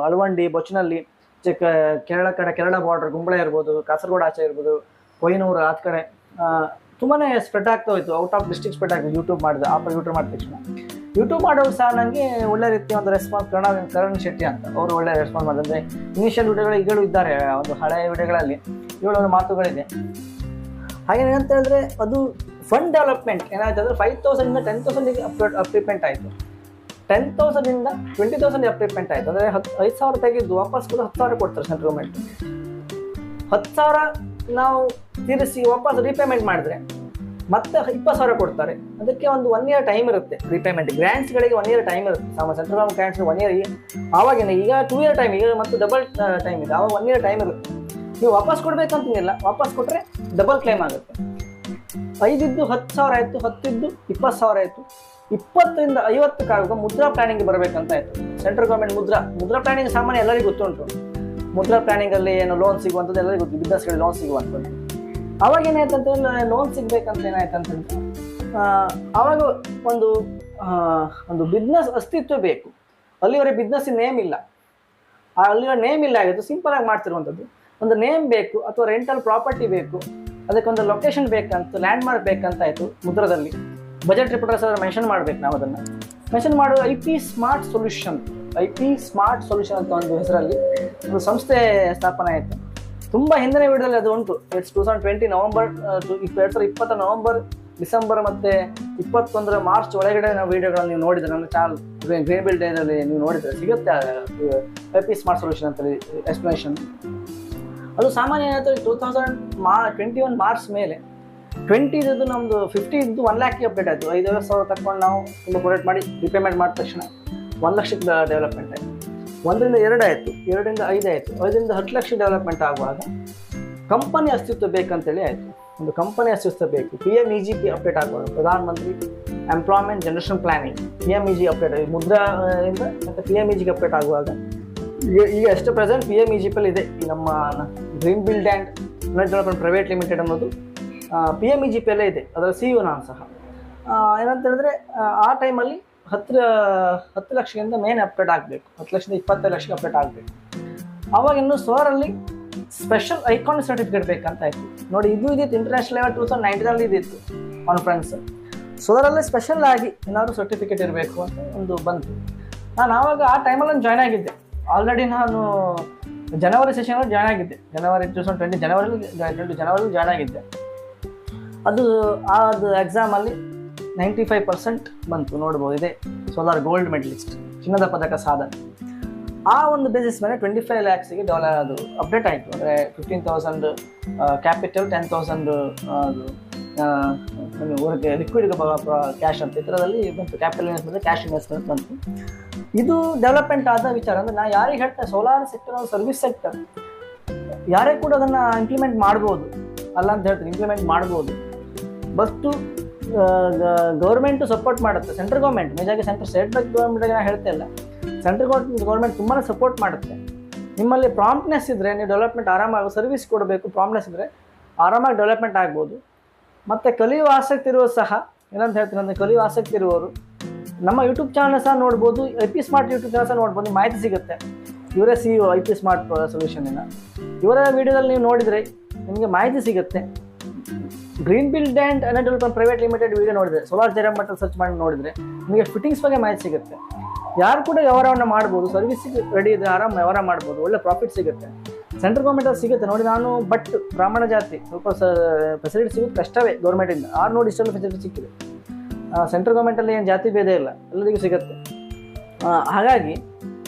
ಅಳವಂಡಿ, ಬೊಚ್ಚನಹಳ್ಳಿ, ಕೇರಳ ಕಡೆ, ಕೇರಳ ಬಾರ್ಡರ್ ಗುಂಬಳ ಇರ್ಬೋದು, ಕಾಸರಗೋಡು ಆಚೆ ಇರ್ಬೋದು, ಕೊಯ್ನೂರು ಆ ಕಡೆ ತುಂಬಾ ಸ್ಪ್ರೆಡ್ ಆಗ್ತಾ ಹೋಯ್ತು. ಔಟ್ ಆಫ್ ಡಿಸ್ಟಿಕ್ ಸ್ಪ್ರೆಡ್ ಆಗ್ತದೆ ಯೂಟ್ಯೂಬ್ ಮಾಡಿದ ಯೂಟ್ಯೂಬ್ ಮಾಡಿದ ತಕ್ಷಣ. ಯೂಟ್ಯೂಬ್ ಮಾಡೋರು ಸಹ ನನಗೆ ಒಳ್ಳೆ ರೀತಿಯ ಒಂದು ರೆಸ್ಪಾನ್ಸ್, ಕರಣ್ ಶೆಟ್ಟಿ ಅಂತ ಅವರು ಒಳ್ಳೆ ರೆಸ್ಪಾನ್ಸ್ ಮಾಡಿದ್ರೆ. ಇನಿಷಿಯಲ್ ವಿಡಿಯೋಗಳು ಈಗಲೂ ಇದ್ದಾರೆ, ಒಂದು ಹಳೆಯ ವಿಡಿಯೋಗಳಲ್ಲಿ ಇವಳೊಂದು ಮಾತುಗಳಿದೆ. ಹಾಗೇನೆ ಅಂತ ಹೇಳಿದ್ರೆ ಅದು ಫಂಡ್ ಡೆವಲಪ್ಮೆಂಟ್ ಏನಾಯ್ತು ಅಂದರೆ 5,000 10,000 ಅಪ್ಲಿಮೆಂಟ್ ಆಯಿತು. 10,000 20,000 ಅಪ್ಲಿಮೆಂಟ್ ಆಯಿತು. ಅಂದರೆ 5,000 ತೆಗೆದು ವಾಪಸ್ ಕೂಡ 10,000 ಕೊಡ್ತಾರೆ ಸೆಂಟ್ರಲ್ ಗೌರ್ಮೆಂಟ್. 10,000 ನಾವು ತೀರಿಸಿ ವಾಪಸ್ ರೀಪೇಮೆಂಟ್ ಮಾಡಿದ್ರೆ ಮತ್ತೆ 20,000 ಕೊಡ್ತಾರೆ. ಅದಕ್ಕೆ ಒಂದು 1 year ಟೈಮ್ ಇರುತ್ತೆ ರೀಪೇಮೆಂಟ್. ಗ್ರ್ಯಾಂಟ್ಸ್ಗಳಿಗೆ 1 year ಟೈಮ್ ಇರುತ್ತೆ. ಸೆಂಟ್ರಲ್ ಗೌರ್ಮೆಂಟ್ ಗ್ರ್ಯಾಂಟ್ಸ್ 1 year, ಆವಾಗಿನ ಈಗ 2 year ಟೈಮ್, ಈಗ ಮತ್ತು ಡಬಲ್ ಟೈಮ್ ಇದೆ. ಆವಾಗ 1 year ಟೈಮ್ ಇರುತ್ತೆ. ನೀವು ವಾಪಸ್ ಕೊಡ್ಬೇಕಂತೇನಿಲ್ಲ, ವಾಪಸ್ ಕೊಟ್ಟರೆ ಡಬಲ್ ಕ್ಲೈಮ್ ಆಗುತ್ತೆ. 5 ಇದ್ದು 10,000 ಆಯಿತು, 10 ಇದ್ದು 20,000 ಆಯಿತು. 20ರಿಂದ 50 ಮುದ್ರಾ ಪ್ಲಾನಿಂಗ್ ಬರಬೇಕಂತ ಆಯಿತು. ಸೆಂಟ್ರಲ್ ಗೌರ್ಮೆಂಟ್ ಮುದ್ರಾ ಪ್ಲಾನಿಂಗ್ ಸಾಮಾನ್ಯ ಎಲ್ಲರಿಗೂ ಗೊತ್ತುಂಟು. ಮುದ್ರಾ ಪ್ಲಾನಿಂಗಲ್ಲಿ ಏನು ಲೋನ್ ಸಿಗುವಂಥದ್ದು ಎಲ್ಲರಿಗೂ ಗೊತ್ತು, ಬಿಸ್ನೆಸ್ಗಳಿಗೆ ಲೋನ್ ಸಿಗುವಂಥದ್ದು. ಆವಾಗ ಏನಾಯ್ತು ಅಂತಂದ್ರೆ ಲೋನ್ ಸಿಗ್ಬೇಕಂತ ಏನಾಯ್ತು ಅಂತಂದ್ರೆ ಆವಾಗ ಒಂದು ಬಿಸ್ನೆಸ್ ಅಸ್ತಿತ್ವ ಬೇಕು. ಅಲ್ಲಿವರೆಗೆ ಬಿಸ್ನೆಸ್ಸಿನ ನೇಮ್ ಇಲ್ಲ, ಅಲ್ಲಿವರ ನೇಮ್ ಇಲ್ಲ ಆಗಿತ್ತು. ಸಿಂಪಲ್ ಆಗಿ ಮಾಡ್ತಿರುವಂಥದ್ದು. ಒಂದು ನೇಮ್ ಬೇಕು ಅಥವಾ ರೆಂಟಲ್ ಪ್ರಾಪರ್ಟಿ ಬೇಕು, ಅದಕ್ಕೊಂದು ಲೊಕೇಶನ್ ಬೇಕಂತ, ಲ್ಯಾಂಡ್ ಮಾರ್ಕ್ ಬೇಕಂತ ಆಯಿತು. ಮುದ್ರದಲ್ಲಿ ಬಜೆಟ್ ರಿಪೋರ್ಟರ್ಸ್ ಮೆನ್ಷನ್ ಮಾಡ್ಬೇಕು. ನಾವು ಅದನ್ನು ಮೆನ್ಷನ್ ಮಾಡುವ IP ಸ್ಮಾರ್ಟ್ ಸೊಲ್ಯೂಷನ್ ಅಂತ ಒಂದು ಹೆಸರಲ್ಲಿ ಒಂದು ಸಂಸ್ಥೆ ಸ್ಥಾಪನೆ ಆಯಿತು. ತುಂಬ ಹಿಂದಿನ ವಿಡಿಯೋದಲ್ಲಿ ಅದು ಉಂಟು. 2020 ನವೆಂಬರ್ 2020 ನವೆಂಬರ್, ಡಿಸೆಂಬರ್ ಮತ್ತು 21 ಮಾರ್ಚ್ ಒಳಗಡೆ ನಾವು ವಿಡಿಯೋಗಳನ್ನು ನೀವು ನೋಡಿದರೆ ನನ್ನ ಚಾನಲ್ ಗ್ರೀನ್ ಬಿಲ್ ಡೇನಲ್ಲಿ ನೀವು ನೋಡಿದರೆ ಸಿಗುತ್ತೆ IP ಸ್ಮಾರ್ಟ್ ಸೊಲ್ಯೂಷನ್ ಅಂತೇಳಿ ಎಕ್ಸ್ಪ್ಲನೇಷನ್. ಅದು ಸಾಮಾನ್ಯ ಏನಾಯ್ತು 2021 ಮಾರ್ಚ್ ಮೇಲೆ 20 ನಮ್ಮದು 50 ಇದ್ದು 1 lakh ಅಪ್ಡೇಟ್ ಆಯಿತು. 5,000 ತಗೊಂಡು ನಾವು ತುಂಬ ಪ್ರೊಡಕ್ಟ್ ಮಾಡಿ ರಿಪೇಮೆಂಟ್ ಮಾಡಿದ ತಕ್ಷಣ 1 ಲಕ್ಷಕ್ಕೆ ಡೆವಲಪ್ಮೆಂಟ್ ಆಯಿತು. 1ರಿಂದ 2 ಆಯಿತು, 2ರಿಂದ 5 ಆಯಿತು, 5ರಿಂದ 10 ಲಕ್ಷ ಡೆವಲಪ್ಮೆಂಟ್ ಆಗುವಾಗ ಕಂಪನಿ ಅಸ್ತಿತ್ವ ಬೇಕಂತೇಳಿ ಆಯಿತು. ಒಂದು ಕಂಪನಿ ಅಸ್ತಿತ್ವ ಬೇಕು. PMEGP ಅಪ್ಡೇಟ್ ಆಗುವಾಗ, Pradhan Mantri employment generation planning PMEG update, Mudra ಇಂದ ಮತ್ತು PMEG ಅಪ್ಡೇಟ್ ಆಗುವಾಗ ಈಗ ಎಷ್ಟು ಪ್ರೆಸೆಂಟ್ PMEGP ಇದೆ. ಈ ನಮ್ಮ green build and development private limited ಅನ್ನೋದು PMEGP ಅಲ್ಲೇ ಇದೆ. ಅದರ CEO ನಾನು ಸಹ. ಏನಂತ ಹೇಳಿದ್ರೆ ಆ ಟೈಮಲ್ಲಿ 10 ಲಕ್ಷದಿಂದ ಮೇನ್ ಅಪ್ಡೇಟ್ ಆಗಬೇಕು, 10 ಲಕ್ಷದಿಂದ 25 ಲಕ್ಷಕ್ಕೆ ಅಪ್ಡೇಟ್ ಆಗಬೇಕು. ಆವಾಗ ಇನ್ನು ಸೋಲಾರಲ್ಲಿ ಸ್ಪೆಷಲ್ ಐಕಾನ್ ಸರ್ಟಿಫಿಕೇಟ್ ಬೇಕಂತ ಆಯಿತು. ನೋಡಿ, ಇದು ಇದಿತ್ತು ಇಂಟರ್ನ್ಯಾಷನಲ್ ಲೆವೆಲ್ 2019 ಇದಿತ್ತು ಕಾನ್ಫರೆನ್ಸ್. ಸೋಲಾರಲ್ಲೇ ಸ್ಪೆಷಲ್ ಆಗಿ ಏನಾದರೂ ಸರ್ಟಿಫಿಕೇಟ್ ಇರಬೇಕು ಅಂತ ಒಂದು ಬಂತು. ನಾನು ಆವಾಗ ಆ ಟೈಮಲ್ಲಿ ಜಾಯ್ನ್ ಆಗಿದ್ದೆ. ಆಲ್ರೆಡಿ ನಾನು ಜನವರಿ ಸೆಷನಲ್ಲಿ ಜಾಯ್ನ್ ಆಗಿದ್ದೆ. ಜನವರಿ 2020 ಜನವರಿಲಿ ಜಾಯ್ನ್ ಆಗಿದ್ದೆ. ಅದು ಎಕ್ಸಾಮಲ್ಲಿ 95% ಬಂತು. ನೋಡ್ಬೋದು, ಇದೆ ಸೋಲಾರ್ ಗೋಲ್ಡ್ ಮೆಡಲಿಸ್ಟ್, ಚಿನ್ನದ ಪದಕ ಸಾಧನೆ. ಆ ಒಂದು ಬೇಸಿಸ್ ಮೇಲೆ 25 lakhsಗೆ ಅದು ಅಪ್ಡೇಟ್ ಆಯಿತು. ಅಂದರೆ 15,000 ಕ್ಯಾಪಿಟಲ್, 10,000 ಊರಿಗೆ ಲಿಕ್ವಿಡ್ ಕ್ಯಾಶ್ ಅಂತ ಇದರಲ್ಲಿ ಬಂತು. ಕ್ಯಾಪಿಟಲ್ ಇನ್ವೆಸ್ಟ್ಮೆಂಟ್, ಕ್ಯಾಶ್ ಇನ್ವೆಸ್ಟ್ಮೆಂಟ್ ಬಂತು. ಇದು ಡೆವಲಪ್ಮೆಂಟ್ ಆದ ವಿಚಾರ. ಅಂದರೆ ನಾನು ಯಾರಿಗೆ ಹೇಳ್ತೇನೆ, ಸೋಲಾರ್ ಸೆಕ್ಟರ್ ಒಂದು ಸರ್ವಿಸ್ ಸೆಕ್ಟರ್, ಯಾರೇ ಕೂಡ ಅದನ್ನು ಇಂಪ್ಲಿಮೆಂಟ್ ಮಾಡ್ಬೋದು, ಅಲ್ಲ ಅಂತ ಹೇಳ್ತೀನಿ, ಇಂಪ್ಲಿಮೆಂಟ್ ಮಾಡ್ಬೋದು. ಬಸ್ಟು ಗೌರ್ಮೆಂಟು ಸಪೋರ್ಟ್ ಮಾಡುತ್ತೆ, ಸೆಂಟ್ರಲ್ ಗೌರ್ಮೆಂಟ್ ಮೇಜಾಗಿ ಸ್ಟೇಟ್ ಗೌರ್ಮೆಂಟ್ಗೆ ನಾನು ಹೇಳ್ತಾ ಇಲ್ಲ, ಸೆಂಟ್ರಲ್ ಗೌರ್ಮೆಂಟ್ ತುಂಬಾ ಸಪೋರ್ಟ್ ಮಾಡುತ್ತೆ. ನಿಮ್ಮಲ್ಲಿ ಪ್ರಾಂಪ್ಟ್ನೆಸ್ ಇದ್ದರೆ ನೀವು ಡೆವಲಪ್ಮೆಂಟ್ ಆರಾಮಾಗಿ ಸರ್ವಿಸ್ ಕೊಡಬೇಕು, ಪ್ರಾಂಪ್ಟ್ನೆಸ್ ಇದ್ದರೆ ಆರಾಮಾಗಿ ಡೆವಲಪ್ಮೆಂಟ್ ಆಗ್ಬೋದು. ಮತ್ತು ಕಲಿಯುವ ಆಸಕ್ತಿ ಇರೋರು ಸಹ ಏನಂತ ಹೇಳ್ತೀನಿ ಅಂದರೆ, ಕಲಿಯುವ ಆಸಕ್ತಿ ಇರುವವರು ನಮ್ಮ ಯೂಟ್ಯೂಬ್ ಚಾನಲ್ ಸಹ ನೋಡ್ಬೋದು, IP ಸ್ಮಾರ್ಟ್ ಯೂಟ್ಯೂಬ್ ಚಾನಲ್ ಸಹ ನೋಡ್ಬೋದು, ಮಾಹಿತಿ ಸಿಗುತ್ತೆ. ಇವರೇ CEO IP ಸ್ಮಾರ್ಟ್ ಸೊಲ್ಯೂಷನಿನ, ಇವರ ವಿಡಿಯೋದಲ್ಲಿ ನೀವು ನೋಡಿದರೆ ನಿಮಗೆ ಮಾಹಿತಿ ಸಿಗುತ್ತೆ. Green build and energy development private limited video ನೋಡಿದರೆ, ಸೋಲಾರ್ ಜೈರಾಮ್ ಭಟ್ ಸರ್ಚ್ ಮಾಡಿ ನೋಡಿದರೆ ನಿಮಗೆ ಫಿಟ್ಟಿಂಗ್ಸ್ ಬಗ್ಗೆ ಮಾಹಿತಿ ಸಿಗುತ್ತೆ. ಯಾರು ಕೂಡ ವ್ಯವಹಾರವನ್ನು ಮಾಡ್ಬೋದು, ಸರ್ವಿಸಿಗೆ ರೆಡಿ ಇದೆ, ಆರಾಮ್ ವ್ಯವಹಾರ ಮಾಡ್ಬೋದು, ಒಳ್ಳೆ ಪ್ರಾಫಿಟ್ ಸಿಗುತ್ತೆ. ಸೆಂಟ್ರಲ್ ಗೌರ್ಮೆಂಟಲ್ಲಿ ಸಿಗುತ್ತೆ ನೋಡಿ. ನಾನು ಬಟ್ ಬ್ರಾಹ್ಮಣ ಜಾತಿ, ಸ್ವಲ್ಪ ಫೆಸಿಲಿಟಿ ಸಿಗೋದು ಕಷ್ಟವೇ ಗೌರ್ಮೆಂಟಿಂದ. ನೋಡಿ ಇಷ್ಟೆಲ್ಲ ಫೆಸಿಲಿಟಿ ಸಿಕ್ಕಿದೆ. ಸೆಂಟ್ರಲ್ ಗೌರ್ಮೆಂಟಲ್ಲಿ ಏನು ಜಾತಿ ಭೇದ ಇಲ್ಲ, ಎಲ್ಲರಿಗೂ ಸಿಗುತ್ತೆ. ಹಾಗಾಗಿ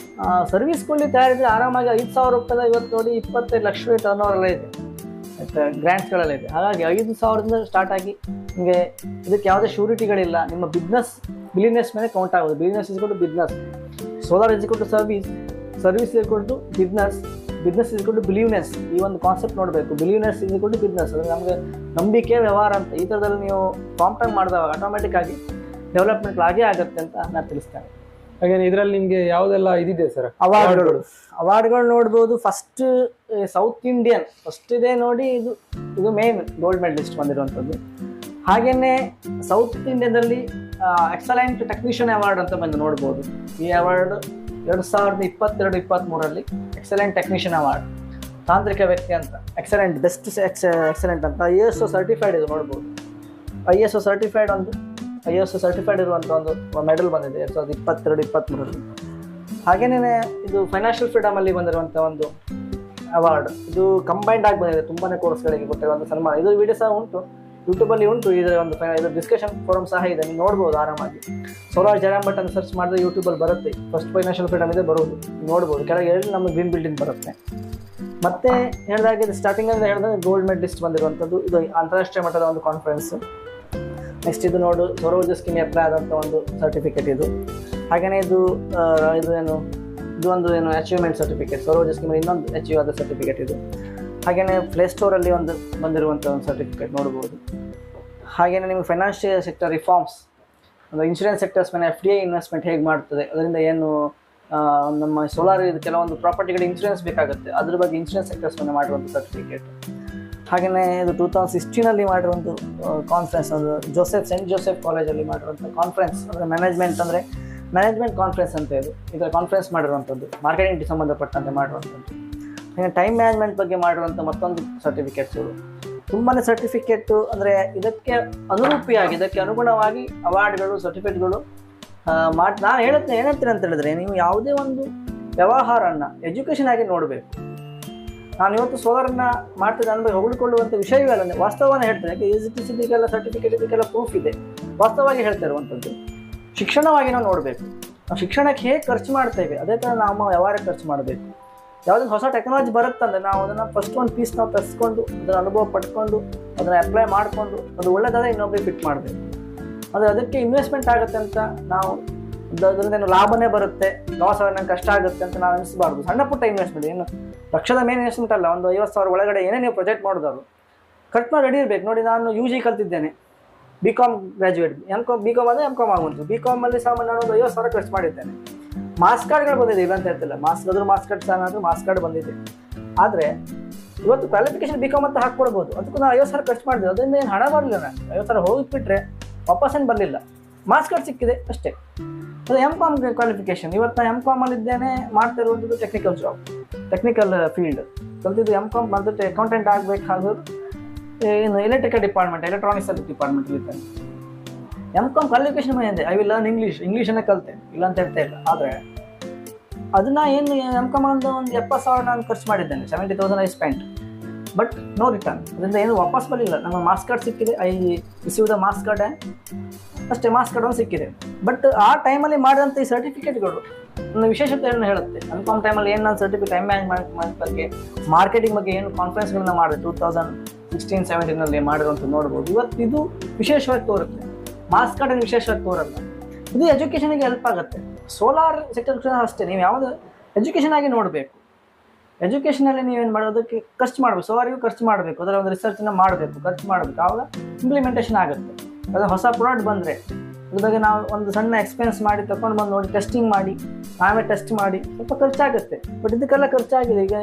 ಸರ್ವಿಸ್ಗಳಲ್ಲಿ ತಯಾರಿದ್ರೆ ಆರಾಮಾಗಿ 5,000 ರೂಪಾಯಿ ಇವತ್ತು ನೋಡಿ 25 ಲಕ್ಷ ಟರ್ನ್ ಓವರೆಲ್ಲ ಇದೆ, ಗ್ರ್ಯಾಂಟ್ಸ್ಗಳೆಲ್ಲ ಇದೆ. ಹಾಗಾಗಿ 5,000ದಿಂದ ಸ್ಟಾರ್ಟ್ ಆಗಿ ನಿಮಗೆ ಇದಕ್ಕೆ ಯಾವುದೇ ಶ್ಯೂರಿಟಿಗಳಿಲ್ಲ. ನಿಮ್ಮ ಬಿಲಿನೆಸ್ ಮೇಲೆ ಕೌಂಟ್ ಆಗೋದು. ಬಿಲಿನೆಸ್ is to business, solar is to service, service is to business, business is to believeness. ಈ ಒಂದು ಕಾನ್ಸೆಪ್ಟ್ ನೋಡಬೇಕು. ಬಿಲೀವ್ನೆಸ್ ಇಸ್ ಟು ಬಿಸ್ನೆಸ್ ಅಂದರೆ ನಮಗೆ ನಂಬಿಕೆ ವ್ಯವಹಾರ ಅಂತ. ಈ ಥರದಲ್ಲಿ ನೀವು ಪ್ರಾಂಪ್ಟಾಗಿ ಮಾಡಿದಾಗ ಆಟೋಮೆಟಿಕ್ ಆಗಿ ಡೆವಲಪ್ಮೆಂಟ್ ಆಗೇ ಆಗುತ್ತೆ ಅಂತ ನಾನು ತಿಳಿಸ್ತೇನೆ. ಹಾಗೆ ಇದರಲ್ಲಿ ನಿಮಗೆ ಯಾವುದೆಲ್ಲ ಇದಿದೆ ಸರ್ ಅವಾರ್ಡ್ಗಳು ನೋಡ್ಬೋದು. ಫಸ್ಟ್ ಸೌತ್ ಇಂಡಿಯನ್ ಫಸ್ಟ್ ಇದೆ ನೋಡಿ, ಇದು ಮೇನ್ ಗೋಲ್ಡ್ ಮೆಡಲಿಸ್ಟ್ ಬಂದಿರುವಂಥದ್ದು. ಹಾಗೆಯೇ ಸೌತ್ ಇಂಡಿಯಾದಲ್ಲಿ ಎಕ್ಸಲೆಂಟ್ ಟೆಕ್ನಿಷಿಯನ್ ಅವಾರ್ಡ್ ಅಂತ ಬಂದು ನೋಡ್ಬೋದು. ಈ ಅವಾರ್ಡ್ 2022-23 ಎಕ್ಸಲೆಂಟ್ ಟೆಕ್ನಿಷಿಯನ್ ಅವಾರ್ಡ್, ತಾಂತ್ರಿಕ ವ್ಯಕ್ತಿ ಅಂತ, ಎಕ್ಸಲೆಂಟ್ ಬೆಸ್ಟ್ ಎಕ್ಸಲೆಂಟ್ ಅಂತ. ISO ಸರ್ಟಿಫೈಡ್ ಇದು ನೋಡ್ಬೋದು. ISO ಸರ್ಟಿಫೈಡ್ ಇರುವಂಥ ಒಂದು ಮೆಡಲ್ ಬಂದಿದೆ 2022-23. ಹಾಗೇನೇ ಇದು ಫೈನಾನ್ಷಿಯಲ್ ಫ್ರೀಡಮಲ್ಲಿ ಬಂದಿರುವಂಥ ಒಂದು ಅವಾರ್ಡ್. ಇದು ಕಂಬೈಂಡ್ ಆಗಿ ಬಂದಿದೆ, ತುಂಬಾ ಕೋರ್ಸ್ಗಳಿಗೆ ಕೊಟ್ಟಿರುವಂಥ ಸನ್ಮಾನ. ಇದು ವಿಡಿಯೋ ಸಹ ಉಂಟು, ಯೂಟ್ಯೂಬಲ್ಲಿ ಉಂಟು. ಇದರ ಒಂದು ಇದು ಡಿಸ್ಕಷನ್ ಫೋರಮ್ ಸಹ ಇದೆ, ನೀವು ನೋಡ್ಬೋದು ಆರಾಮಾಗಿ. ಸೋಲಾರ್ ಜೈರಾಮ್ ಭಟ್ ಅಂತ ಸರ್ಚ್ ಮಾಡಿದ್ರೆ ಯೂಟ್ಯೂಬಲ್ಲಿ ಬರುತ್ತೆ. ಫಸ್ಟ್ ಫೈನಾನ್ಷಿಯಲ್ ಫ್ರೀಡಮ್ ಇದೆ ಬರೋದು, ನೋಡ್ಬೋದು. ಕೆಳಗೆ ಹೇಳಿ ನಮಗೆ ಗ್ರೀನ್ ಬಿಲ್ಡಿಂಗ್ ಬರುತ್ತೆ. ಮತ್ತೆ ಹೇಳಿದಾಗೆ ಸ್ಟಾರ್ಟಿಂಗಲ್ಲಿ ಹೇಳಿದಾಗ ಗೋಲ್ಡ್ ಮೆಡಲಿಸ್ಟ್ ಬಂದಿರುವಂಥದ್ದು. ಇದು ಅಂತಾರಾಷ್ಟ್ರೀಯ ಮಟ್ಟದ ಒಂದು ಕಾನ್ಫರೆನ್ಸ್. ನೆಕ್ಸ್ಟ್ ಇದು ನೋಡು, ಸೌರ ಊರ್ಜಾ ಸ್ಕೀಮ್ ಅಪ್ಲೈ ಆದಂಥ ಒಂದು ಸರ್ಟಿಫಿಕೇಟ್ ಇದು. ಹಾಗೆಯೇ ಇದು ಒಂದು ಅಚೀವ್ಮೆಂಟ್ ಸರ್ಟಿಫಿಕೇಟ್, ಸೌರ ಊರ್ಜಾ ಸ್ಕೀಮಲ್ಲಿ ಇನ್ನೊಂದು ಅಚೀವ್ ಆದ ಸರ್ಟಿಫಿಕೇಟ್ ಇದು. ಹಾಗೆಯೇ ಪ್ಲೇಸ್ಟೋರಲ್ಲಿ ಒಂದು ಬಂದಿರುವಂಥ ಒಂದು ಸರ್ಟಿಫಿಕೇಟ್ ನೋಡ್ಬೋದು. ಹಾಗೆಯೇ ನಿಮಗೆ ಫೈನಾನ್ಷಿಯಲ್ ಸೆಕ್ಟರ್ ರಿಫಾರ್ಮ್ಸ್ ಅಂದರೆ ಇನ್ಶೂರೆನ್ಸ್ ಸೆಕ್ಟರ್ಸ್ ಮೇಲೆ FDI ಇನ್ವೆಸ್ಟ್ಮೆಂಟ್ ಹೇಗೆ ಮಾಡ್ತದೆ, ಅದರಿಂದ ಏನು ನಮ್ಮ ಸೋಲಾರ್ ಇದು ಕೆಲವೊಂದು ಪ್ರಾಪರ್ಟಿಗಳಿಗೆ ಇನ್ಶೂರೆನ್ಸ್ ಬೇಕಾಗುತ್ತೆ, ಅದ್ರ ಬಗ್ಗೆ ಇನ್ಶೂರೆನ್ಸ್ ಸೆಕ್ಟರ್ಸ್ ಮೇಲೆ ಮಾಡಿರುವಂಥ ಸರ್ಟಿಫಿಕೇಟ್. ಹಾಗೆಯೇ ಇದು 2016 ಮಾಡಿರುವಂಥ ಕಾನ್ಫರೆನ್ಸ್, ಅದು ಸೆಂಟ್ ಜೋಸೆಫ್ ಕಾಲೇಜಲ್ಲಿ ಮಾಡಿರುವಂಥ ಕಾನ್ಫರೆನ್ಸ್. ಅಂದರೆ ಮ್ಯಾನೇಜ್ಮೆಂಟ್ ಕಾನ್ಫರೆನ್ಸ್ ಅಂತ ಇದರ ಕಾನ್ಫರೆನ್ಸ್ ಮಾಡಿರುವಂಥದ್ದು, ಮಾರ್ಕೆಟಿಂಗ್ ಸಂಬಂಧಪಟ್ಟಂತೆ ಮಾಡಿರುವಂಥದ್ದು. ಹಾಗೆ ಟೈಮ್ ಮ್ಯಾನೇಜ್ಮೆಂಟ್ ಬಗ್ಗೆ ಮಾಡಿರುವಂಥ ಮತ್ತೊಂದು ಸರ್ಟಿಫಿಕೇಟ್ಸ್ಗಳು, ತುಂಬಾ ಸರ್ಟಿಫಿಕೇಟು. ಅಂದರೆ ಇದಕ್ಕೆ ಅನುರೂಪಿಯಾಗಿ, ಇದಕ್ಕೆ ಅನುಗುಣವಾಗಿ ಅವಾರ್ಡ್ಗಳು, ಸರ್ಟಿಫಿಕೇಟ್ಗಳು ನಾನು ಏನಂತೀನಿ ಅಂತ ಹೇಳಿದ್ರೆ, ನೀವು ಯಾವುದೇ ಒಂದು ವ್ಯವಹಾರನ ಎಜುಕೇಷನ್ ಆಗಿ ನೋಡಬೇಕು. ನಾನು ಇವತ್ತು ಸೋಲಾರನ್ನು ಮಾಡ್ತಿದ್ದೆ ಅಂದರೆ ಹೊಗಳಿಕೊಳ್ಳುವಂಥ ವಿಷಯವೇ ಅಲ್ಲ, ವಾಸ್ತವವನ್ನು ಹೇಳ್ತೇನೆ. ಯಾಕೆ ಇದಕ್ಕೆಲ್ಲ ಸರ್ಟಿಫಿಕೇಟ್, ಇದಕ್ಕೆಲ್ಲ ಪ್ರೂಫ್ ಇದೆ, ವಾಸ್ತವವಾಗಿ ಹೇಳ್ತಾ ಇರುವಂಥದ್ದು. ಶಿಕ್ಷಣವಾಗಿ ನಾವು ನೋಡಬೇಕು. ನಾವು ಶಿಕ್ಷಣಕ್ಕೆ ಹೇಗೆ ಖರ್ಚು ಮಾಡ್ತೇವೆ, ಅದೇ ಥರ ನಾವು ವ್ಯವಹಾರಕ್ಕೆ ಖರ್ಚು ಮಾಡಬೇಕು. ಯಾವುದೊಂದು ಹೊಸ ಟೆಕ್ನಾಲಜಿ ಬರುತ್ತಂದರೆ ನಾವು ಅದನ್ನು ಫಸ್ಟ್ ಒಂದು ಪೀಸ್ ನಾವು ತರಿಸ್ಕೊಂಡು, ಅದರ ಅನುಭವ ಪಡ್ಕೊಂಡು, ಅದನ್ನು ಅಪ್ಲೈ ಮಾಡಿಕೊಂಡು, ಅದು ಒಳ್ಳೆದಾದರೆ ಇನ್ನೊಬ್ಬರಿಗೆ ಫಿಟ್ ಮಾಡಬೇಕು. ಆದರೆ ಅದಕ್ಕೆ ಇನ್ವೆಸ್ಟ್ಮೆಂಟ್ ಆಗುತ್ತೆ ಅಂತ ನಾವು ಅದರಿಂದ ಲಾಭನೇ ಬರುತ್ತೆ, ಲಾಸ್ ಆಗ ನಂಗೆ ಕಷ್ಟ ಆಗುತ್ತೆ ಅಂತ ನಾವು ಅನಿಸಬಾರ್ದು. ಸಣ್ಣ ಪುಟ್ಟ ಇನ್ವೆಸ್ಟ್ಮೆಂಟ್, ಏನು ಲಕ್ಷದ ಮೇಲೆ ಇನ್ವೆಸ್ಟ್ಮೆಂಟ್ ಅಲ್ಲ, ಒಂದು 50,000 ಒಳಗಡೆ ಏನೇ ನೀವು ಪ್ರಾಜೆಕ್ಟ್ ಮಾಡೋದಾದ್ರು ಖರ್ಚು ಮಾಡಿ ರೆಡಿ ಇರಬೇಕು. ನೋಡಿ, ನಾನು UG ಕಲ್ತಿದ್ದೇನೆ, BCom ಗ್ರ್ಯಾಜುಯೇಟ್, BCom ಅಂದರೆ MCom ಆಗುವಂತು. BComಲ್ಲಿ ಸಾಮಾನ್ಯ ನಾನು ಒಂದು 50,000 ಖರ್ಚು ಮಾಡಿದ್ದೇನೆ. ಮಾರ್ಕ್ಸ್ ಕಾರ್ಡ್ಗಳು ಬಂದಿದೆ, ಇಲ್ಲ ಅಂತ ಹೇಳ್ತಿಲ್ಲ, ಮಾರ್ಕ್ಸ್ ಕಾರ್ಡ್ ಸಹ ಮಾರ್ಕ್ಸ್ ಕಾರ್ಡ್ ಬಂದಿದೆ. ಆದರೆ ಇವತ್ತು ಕ್ವಾಲಿಫಿಕೇಶನ್ BCom ಅಂತ ಹಾಕ್ಕೊಡ್ಬೋದು, ಅದಕ್ಕೂ ನಾವು 50,000 ಖರ್ಚು ಮಾಡಿದ್ವಿ, ಅದರಿಂದ ಏನು ಹಣ ಬರಲಿಲ್ಲ. ನಾನು 50,000 ಹೋಗಿಬಿಟ್ರೆ ವಾಪಸ್ಸೇನು ಬರಲಿಲ್ಲ, ಮಾರ್ಕ್ಸ್ ಕಾರ್ಡ್ ಸಿಕ್ಕಿದೆ ಅಷ್ಟೇ. ಅದು MCom ಕ್ವಾಲಿಫಿಕೇಶನ್. ಇವತ್ತು ನಾನು MComಲ್ಲಿ ಇದ್ದೇನೆ, ಮಾಡ್ತಾ ಇರುವಂಥದ್ದು ಟೆಕ್ನಿಕಲ್ ಜಾಬ್, ಟೆಕ್ನಿಕಲ್ ಫೀಲ್ಡ್ ಕಲ್ತಿದ್ದು. MCom ಬಂದು ಅಕೌಂಟೆಂಟ್ ಆಗಬೇಕಾಗೋದು ಏನು ಎಲೆಕ್ಟ್ರಿಕಲ್ ಡಿಪಾರ್ಟ್ಮೆಂಟ್, ಎಲೆಕ್ಟ್ರಾನಿಕ್ಸ್ ಡಿಪಾರ್ಟ್ಮೆಂಟಲ್ಲಿ ಇದ್ದೇನೆ. MCom ಕ್ವಾಲಿಫಿಕೇಶನ್ ಬಂದಿದೆ. ಐ ವಿಲ್ ಲರ್ನ್ ಇಂಗ್ಲೀಷನ್ನೇ ಕಲಿತೆ, ಇಲ್ಲ ಅಂತ ಹೇಳ್ತಾ ಇಲ್ಲ. ಆದರೆ ಅದನ್ನು ಏನು MCom ಒಂದು 70,000 ನಾನು ಖರ್ಚು ಮಾಡಿದ್ದೇನೆ, 70,000 I spent, but no return. ಅದರಿಂದ ಏನು ವಾಪಸ್ ಬರಲಿಲ್ಲ. ನಮ್ಮ ಮಾರ್ಕ್ಸ್ ಕಾರ್ಡ್ ಸಿಕ್ಕಿದೆ, I receive the marks card ಅಷ್ಟೇ, ಮಾರ್ಕ್ಸ್ ಕಾರ್ಡ್ ಒಂದು ಸಿಕ್ಕಿದೆ. ಬಟ್ ಆ ಟೈಮಲ್ಲಿ ಮಾಡಿದಂಥ ಈ ಸರ್ಟಿಫಿಕೇಟ್ಗಳು ಒಂದು ವಿಶೇಷತೆಯನ್ನು ಹೇಳುತ್ತೆ. MCom ಟೈಮಲ್ಲಿ ಏನು ನಾನು ಸರ್ಟಿಫಿಕೇಟ್, ಟೈಮ್ ಮ್ಯಾನೇಜ್ಮೆಂಟ್ ಬಗ್ಗೆ, ಮಾರ್ಕೆಟಿಂಗ್ ಬಗ್ಗೆ ಏನು ಕಾನ್ಫರೆನ್ಸ್ಗಳನ್ನ ಮಾಡಿದೆ 2016-17 ಮಾಡಿರುವಂಥ ನೋಡ್ಬೋದು. ಇವತ್ತು ಇದು ವಿಶೇಷವಾಗಿ ತೋರುತ್ತೆ, ಮಾರ್ಕ್ಸ್ ಕಾರ್ಡ್ ಏನು ವಿಶೇಷವಾಗಿ ತೋರಲ್ಲ. ಇದು ಎಜುಕೇಷನಿಗೆ ಹೆಲ್ಪ್ ಆಗುತ್ತೆ. ಸೋಲಾರ್ ಸೆಕ್ಟರ್ ಅಷ್ಟೇ, ನೀವು ಯಾವುದು ಎಜುಕೇಷನ್ ಆಗಿ ನೋಡಬೇಕು. ಎಜುಕೇಷನಲ್ಲಿ ನೀವೇನು ಮಾಡೋದಕ್ಕೆ ಖರ್ಚು ಮಾಡಬೇಕು, ಸೋಲಾರಿಗೂ ಖರ್ಚು ಮಾಡಬೇಕು, ಅದರ ಒಂದು ರಿಸರ್ಚನ್ನು ಮಾಡಬೇಕು, ಖರ್ಚು ಮಾಡಬೇಕು, ಆವಾಗ ಇಂಪ್ಲಿಮೆಂಟೇಷನ್ ಆಗುತ್ತೆ. ಅದು ಹೊಸ ಪ್ರಾಡಕ್ಟ್ ಬಂದರೆ ಅದ್ರ ಬಗ್ಗೆ ನಾವು ಒಂದು ಸಣ್ಣ ಎಕ್ಸ್ಪೆನ್ಸ್ ಮಾಡಿ ತಗೊಂಡು ಬಂದು ನೋಡಿ ಟೆಸ್ಟಿಂಗ್ ಮಾಡಿ ನಾವೇ ಟೆಸ್ಟ್ ಮಾಡಿ ಸ್ವಲ್ಪ ಖರ್ಚಾಗುತ್ತೆ. ಬಟ್ ಇದಕ್ಕೆಲ್ಲ ಖರ್ಚಾಗಿದೆ. ಈಗ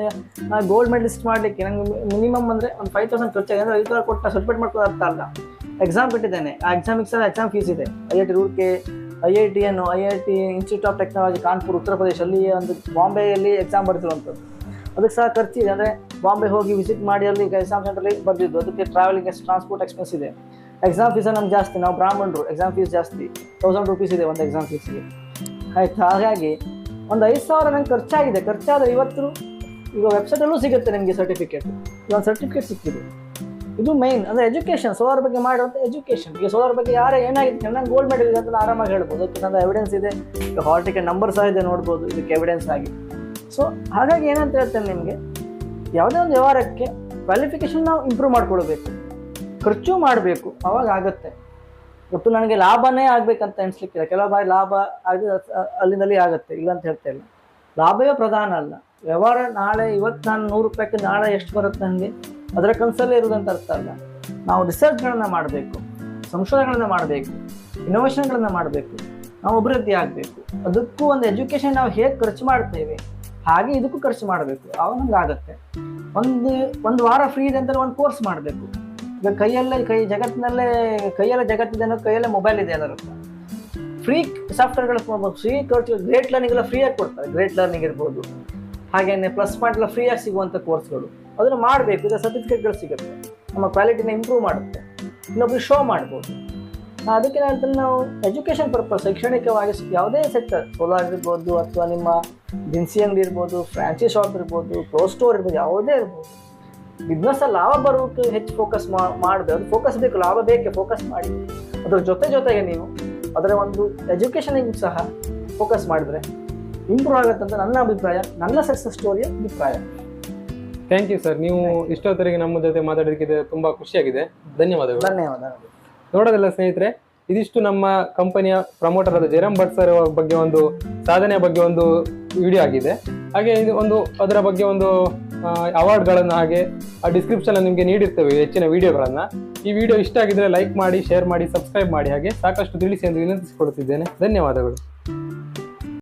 ಗೋಲ್ಡ್ ಮೆಡಲಿಸ್ಟ್ ಮಾಡಲಿಕ್ಕೆ ನನಗೆ ಮಿನಿಮಮ್ ಅಂದರೆ ಒಂದು 5,000 ಖರ್ಚಾಗಿದೆ. ಅಂದರೆ 5,000 ಕೊಟ್ಟು ಸರ್ಟಿಫಿಕೇಟ್ ಮಾಡ್ಕೊಂಡು ಅರ್ಥ ಅಲ್ಲ. ಎಕ್ಸಾಮ್ ಕಟ್ಟಿದ್ದೇನೆ, ಆ ಎಕ್ಸಾಮಿಗೆ ಸಹ ಎಕ್ಸಾಮ್ ಫೀಸ್ ಇದೆ. IIT Roorkee, IIT institute of technology Kanpur Uttar Pradesh, ಅಲ್ಲಿ ಒಂದು ಬಾಂಬೆಯಲ್ಲಿ ಎಕ್ಸಾಮ್ ಬರ್ತಿರುವಂಥದ್ದು. ಅದಕ್ಕೆ ಸಹ ಖರ್ಚಿದೆ. ಅಂದರೆ ಬಾಂಬೆ ಹೋಗಿ ವಿಸಿಟ್ ಮಾಡಿ ಅಲ್ಲಿ ಎಕ್ಸಾಮ್ ಸೆಂಟ್ರಲ್ಲಿ ಬರ್ದಿದ್ದು, ಅದಕ್ಕೆ ಟ್ರಾವೆಲಿಂಗ್ ಟ್ರಾನ್ಸ್ಪೋರ್ಟ್ ಎಕ್ಸ್ಪೆನ್ಸ್ ಇದೆ. ಎಕ್ಸಾಮ್ ಫೀಸ್ ನಮ್ಗೆ ಜಾಸ್ತಿ, ನಾವು ಬ್ರಾಹ್ಮಣರು, ಎಕ್ಸಾಮ್ ಫೀಸ್ ಜಾಸ್ತಿ, 1,000 ರೂಪೀಸ್ ಇದೆ ಒಂದು ಎಕ್ಸಾಮ್ ಫೀಸ್ಗೆ. ಆಯ್ತು, ಹಾಗಾಗಿ ಒಂದು 5,000 ನಂಗೆ ಖರ್ಚಾಗಿದೆ. ಖರ್ಚಾದರೆ ಇವತ್ತು ಈಗ ವೆಬ್ಸೈಟಲ್ಲೂ ಸಿಗುತ್ತೆ ನಿಮಗೆ ಸರ್ಟಿಫಿಕೇಟ್. ಒಂದು ಸರ್ಟಿಫಿಕೇಟ್ ಸಿಕ್ಕಿದೆ. ಇದು ಮೈನ್ ಅಂದರೆ ಎಜುಕೇಷನ್, ಸೋಲಾರ್ ಬಗ್ಗೆ ಮಾಡುವಂಥ ಎಜುಕೇಷನ್. ಈಗ ಸೋಲಾರ್ ಬಗ್ಗೆ ಯಾರೇ ಏನಾಗಿದೆ ನಂಗೆ ಗೋಲ್ಡ್ ಮೆಡಲ್ ಇದೆ ಅಂತ ಆರಾಮಾಗಿ ಹೇಳ್ಬೋದು. ಅದಕ್ಕೆ ನನ್ನ ಎವಿಡೆನ್ಸ್ ಇದೆ, ಈಗ ಹಾಲ್ ಟಿಕೆಟ್ ನಂಬರ್ ಸಹ ಇದೆ, ನೋಡ್ಬೋದು ಇದಕ್ಕೆ ಎವಿಡೆನ್ಸ್ ಆಗಿ. ಸೊ ಹಾಗಾಗಿ ಏನಂತ ಹೇಳ್ತೇನೆ ನಿಮಗೆ, ಯಾವುದೇ ಒಂದು ವ್ಯವಹಾರಕ್ಕೆ ಕ್ವಾಲಿಫಿಕೇಷನ್ ನಾವು ಇಂಪ್ರೂವ್ ಮಾಡಿಕೊಡ್ಬೇಕು, ಖರ್ಚು ಮಾಡಬೇಕು, ಅವಾಗ ಆಗುತ್ತೆ. ಒಟ್ಟು ನನಗೆ ಲಾಭನೇ ಆಗಬೇಕಂತ ಎಣಿಸ್ಲಿಕ್ಕಿಲ್ಲ. ಕೆಲವು ಬಾರಿ ಲಾಭ ಆಗಿ ಅಲ್ಲಿಂದಲ್ಲಿ ಆಗುತ್ತೆ, ಇಲ್ಲ ಅಂತ ಹೇಳ್ತಾ ಇಲ್ಲ. ಲಾಭವೇ ಪ್ರಧಾನ ಅಲ್ಲ. ವ್ಯವಹಾರ ನಾಳೆ ಇವತ್ತು ನಾನು 100 ರೂಪಾಯಿಗೆ ನಾಳೆ ಎಷ್ಟು ಬರುತ್ತೆ ನನಗೆ ಅದರ ಕನ್ಸಲ್ಲೇ ಇರುವುದಂತ ಅರ್ಥ ಅಲ್ಲ. ನಾವು ರಿಸರ್ಚ್ಗಳನ್ನು ಮಾಡಬೇಕು, ಸಂಶೋಧನೆಗಳನ್ನು ಮಾಡಬೇಕು, ಇನೋವೇಷನ್ಗಳನ್ನು ಮಾಡಬೇಕು, ನಾವು ಅಭಿವೃದ್ಧಿ ಆಗಬೇಕು. ಅದಕ್ಕೂ ಒಂದು ಎಜುಕೇಷನ್ ನಾವು ಹೇಗೆ ಖರ್ಚು ಮಾಡ್ತೇವೆ ಹಾಗೆ ಇದಕ್ಕೂ ಖರ್ಚು ಮಾಡಬೇಕು, ಆವಾಗ ನಮ್ಗೆ ಆಗುತ್ತೆ. ಒಂದು ವಾರ ಫ್ರೀ ಇದೆ ಅಂತಲೇ ಒಂದು ಕೋರ್ಸ್ ಮಾಡಬೇಕು. ಈಗ ಜಗತ್ತಿನಲ್ಲೇ ಜಗತ್ತಿದೆ ಅನ್ನೋ ಕೈಯಲ್ಲೇ ಮೊಬೈಲ್ ಇದೆ ಎಲ್ಲರ ಹತ್ರ. ಫ್ರೀ ಸಾಫ್ಟ್ವೇರ್ಗಳು ಫ್ರೀ ಕೋರ್ಸ್, ಗ್ರೇಟ್ ಲರ್ನಿಂಗ್ ಎಲ್ಲ ಫ್ರೀಯಾಗಿ ಕೊಡ್ತಾರೆ. ಗ್ರೇಟ್ ಲರ್ನಿಂಗ್ ಇರ್ಬೋದು, ಹಾಗೇನೆ ಪ್ಲಸ್ ಪಾಯಿಂಟ್ ಎಲ್ಲ ಫ್ರೀಯಾಗಿ ಸಿಗುವಂಥ ಕೋರ್ಸ್ಗಳು, ಅದನ್ನು ಮಾಡಬೇಕು. ಇದರ ಸರ್ಟಿಫಿಕೇಟ್ಗಳು ಸಿಗುತ್ತೆ, ನಮ್ಮ ಕ್ವಾಲಿಟಿನ ಇಂಪ್ರೂವ್ ಮಾಡುತ್ತೆ, ಇನ್ನೊಬ್ರು ಶೋ ಮಾಡ್ಬೋದು. ಅದಕ್ಕೆ ಹೇಳ್ತೀನಿ, ನಾವು ಎಜುಕೇಷನ್ ಪರ್ಪಸ್, ಶೈಕ್ಷಣಿಕವಾಗಿ ಯಾವುದೇ ಸೆಕ್ಟರ್, ಸೋಲಾರ್ ಇರ್ಬೋದು ಅಥವಾ ನಿಮ್ಮ ದಿನಸಿ ಅಂಗಡಿ ಇರ್ಬೋದು, ಫ್ರಾಂಚೈಸ್ ಶಾಪ್ ಇರ್ಬೋದು, ಕ್ಲೋಸ್ ಸ್ಟೋರ್ ಇರ್ಬೋದು, ಯಾವುದೇ ಇರ್ಬೋದು, ಬಿಸ್ನೆಸ್ಸಲ್ಲಿ ಲಾಭ ಬರೋಕ್ಕೆ ಹೆಚ್ಚು ಫೋಕಸ್ ಮಾಡಬೇಕು. ಅದು ಫೋಕಸ್ ಬೇಕು, ಲಾಭ ಬೇಕೆ, ಫೋಕಸ್ ಮಾಡಿ. ಅದರ ಜೊತೆಗೆ ನೀವು ಅದರ ಒಂದು ಎಜುಕೇಷನಿಗೆ ಸಹ ಫೋಕಸ್ ಮಾಡಿದರೆ ಇಂಪ್ರೂವ್ ಆಗುತ್ತೆ ಅಂತ ನನ್ನ ಅಭಿಪ್ರಾಯ, ನನ್ನ ಸಕ್ಸಸ್ ಸ್ಟೋರಿಯ ಅಭಿಪ್ರಾಯ. Thank you sir. ನೀವು ಇಷ್ಟೊತ್ತರಿಗೆ ನಮ್ಮ ಜೊತೆ ಮಾತಾಡೋದಕ್ಕೆ ತುಂಬ ಖುಷಿಯಾಗಿದೆ. ಧನ್ಯವಾದಗಳು. ಧನ್ಯವಾದಗಳು. ನೋಡೋದಿಲ್ಲ ಸ್ನೇಹಿತರೆ, ಇದಿಷ್ಟು ನಮ್ಮ ಕಂಪನಿಯ ಪ್ರಮೋಟರ್ ಆದ ಜಯರಾಮ್ ಭಟ್ ಸರ್ ಬಗ್ಗೆ ಒಂದು ಸಾಧನೆಯ ಬಗ್ಗೆ ಒಂದು ವಿಡಿಯೋ ಆಗಿದೆ. ಹಾಗೆ ಇದು ಅದರ ಬಗ್ಗೆ ಒಂದು ಅವಾರ್ಡ್ಗಳನ್ನು ಹಾಗೆ ಆ ಡಿಸ್ಕ್ರಿಪ್ಷನ್ ನಿಮಗೆ ನೀಡಿರ್ತೇವೆ ಹೆಚ್ಚಿನ ವಿಡಿಯೋಗಳನ್ನು. ಈ ವಿಡಿಯೋ ಇಷ್ಟ ಆಗಿದ್ರೆ ಲೈಕ್ ಮಾಡಿ, ಶೇರ್ ಮಾಡಿ, ಸಬ್ಸ್ಕ್ರೈಬ್ ಮಾಡಿ, ಹಾಗೆ ಸಾಕಷ್ಟು ತಿಳಿಸಿ ಎಂದು ವಿನಂತಿಸಿಕೊಡುತ್ತಿದ್ದೇನೆ. ಧನ್ಯವಾದಗಳು.